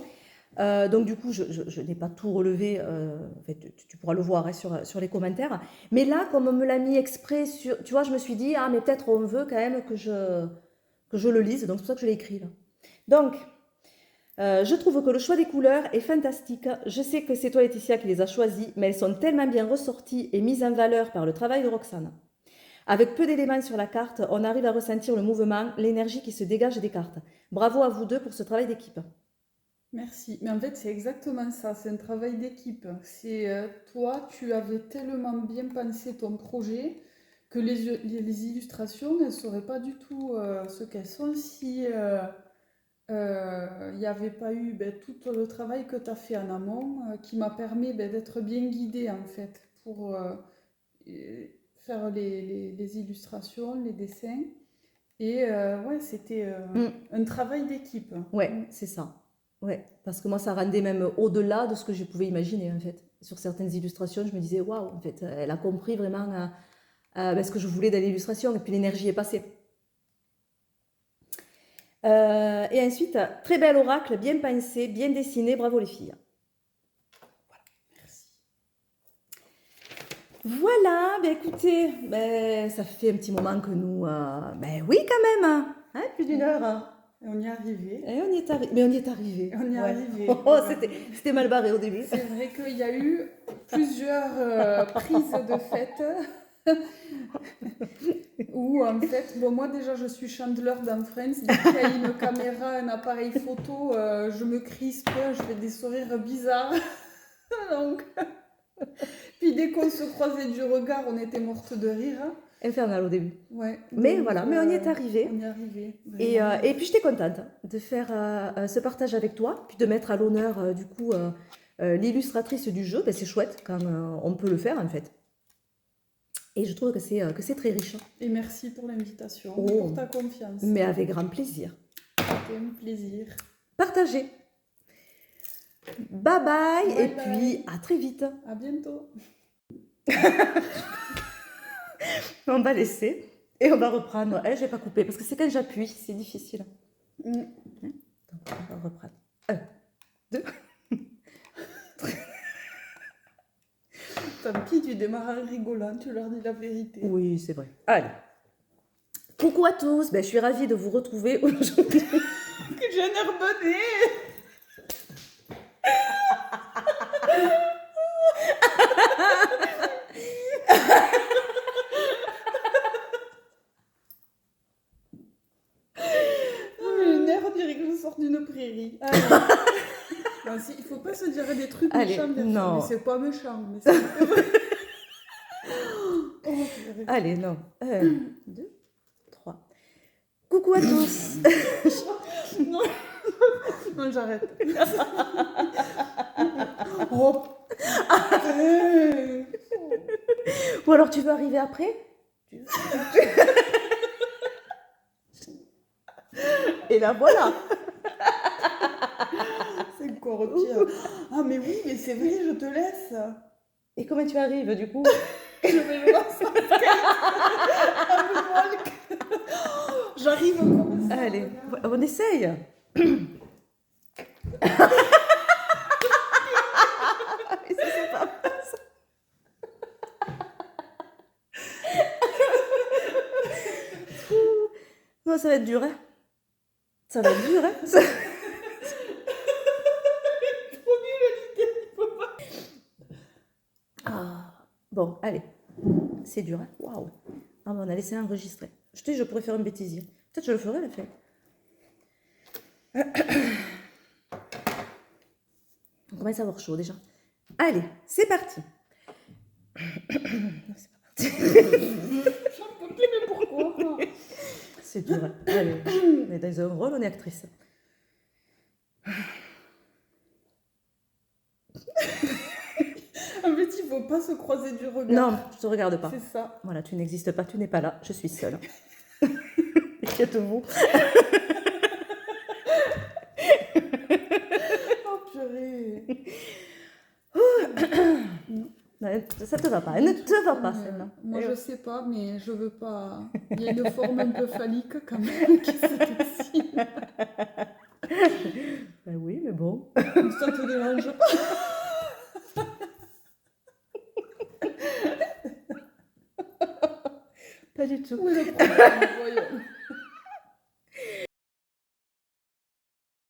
Donc du coup, je n'ai pas tout relevé, en fait, tu pourras le voir hein, sur les commentaires. Mais là, comme on me l'a mis exprès, tu vois, je me suis dit, ah mais peut-être on veut quand même que je le lise, donc c'est pour ça que je l'ai écrit là. Donc, je trouve que le choix des couleurs est fantastique. Je sais que c'est toi Laetitia qui les as choisies, mais elles sont tellement bien ressorties et mises en valeur par le travail de Roxane. Avec peu d'éléments sur la carte, on arrive à ressentir le mouvement, l'énergie qui se dégage des cartes. Bravo à vous deux pour ce travail d'équipe. Merci. Mais en fait, c'est exactement ça. C'est un travail d'équipe. C'est toi, tu avais tellement bien pensé ton projet que les illustrations, elles ne seraient pas du tout ce qu'elles sont si il n'y avait pas eu tout le travail que tu as fait en amont qui m'a permis d'être bien guidée en fait pour faire les illustrations, les dessins. Et ouais, c'était un travail d'équipe. Ouais, c'est ça. Ouais, parce que moi, ça rendait même au-delà de ce que je pouvais imaginer, en fait. Sur certaines illustrations, je me disais, waouh, en fait, elle a compris vraiment ce que je voulais dans l'illustration, et puis l'énergie est passée. Et ensuite, très bel oracle, bien pensé, bien dessiné. Bravo les filles. Merci. Voilà, ben écoutez, ben, ça fait un petit moment que nous... ben oui, quand même, hein, plus d'une heure. Hein. Et on y est arrivé. Et on y est arrivé. Mais on y est arrivé. On y est Ouais. arrivé. Oh, Voilà. c'était mal barré au début. C'est vrai qu'il y a eu plusieurs prises de fête où en fait, bon moi déjà je suis chandeleur dans Friends, dès qu'il y a une caméra, un appareil photo, je me crispe, je fais des sourires bizarres. Donc, puis dès qu'on se croisait du regard, on était mortes de rire. Infernal au début. Ouais. Mais Donc, voilà, mais on y est arrivé. On y est arrivé. Et puis j'étais contente de faire ce partage avec toi, puis de mettre à l'honneur du coup l'illustratrice du jeu. Ben, c'est chouette quand on peut le faire en fait. Et je trouve que c'est très riche. Et merci pour l'invitation, Oh. pour ta confiance. Mais avec grand plaisir. C'était un plaisir. Partagez. Bye bye, Bye et bye. puis à très vite. À bientôt. On va laisser et on va reprendre. Je vais pas couper parce que c'est quand j'appuie, c'est difficile. Mm. Donc on va reprendre. 1, 2. Tant pis, tu démarres en rigolant, tu leur dis la vérité. Oui, c'est vrai. Allez. Coucou à tous, ben, je suis ravie de vous retrouver aujourd'hui. Que j'ai un air bonnet. Un air, on dirait que je sors d'une prairie. Allez. Non, il faut pas se dire des trucs Allez, méchants, bien sûr, non. mais c'est pas méchant. Mais c'est... Oh, purée. Allez, non. 1, 2, 3. Coucou à tous. Non, non j'arrête. Oh. Ou alors tu veux arriver après? Et là voilà. C'est encore pire. Ah mais oui, mais c'est vrai, je te laisse. Et comment tu arrives du coup? Je vais le voir sans J'arrive comme ça. Allez, on essaye. C'est pas mal, ça. Non, ça va être dur, hein. Ça va être dur, hein. Ah, bon, allez. C'est dur, hein. Waouh. Ah, ben, on a laissé enregistrer. Je te dis, je pourrais faire une bêtise. Peut-être je le ferai, la fête. On commence à avoir chaud déjà. Allez, c'est parti. Non, c'est pas parti. J'en peux plus, mais pourquoi? C'est dur. Hein. Allez, on est dans un rôle, on est actrice. En fait, il faut pas se croiser du regard. Non, je te regarde pas. C'est ça. Voilà, tu n'existes pas, tu n'es pas là, je suis seule. Inquiète-vous. Oh purée. Non, ça te va pas, elle ne te va pas celle-là. Moi, je sais pas, mais je veux pas. Il y a une forme un peu phallique quand même qui se dessine. Ben oui, mais bon. Ça te dérange pas? Pas du tout. Où est le problème? Voyons.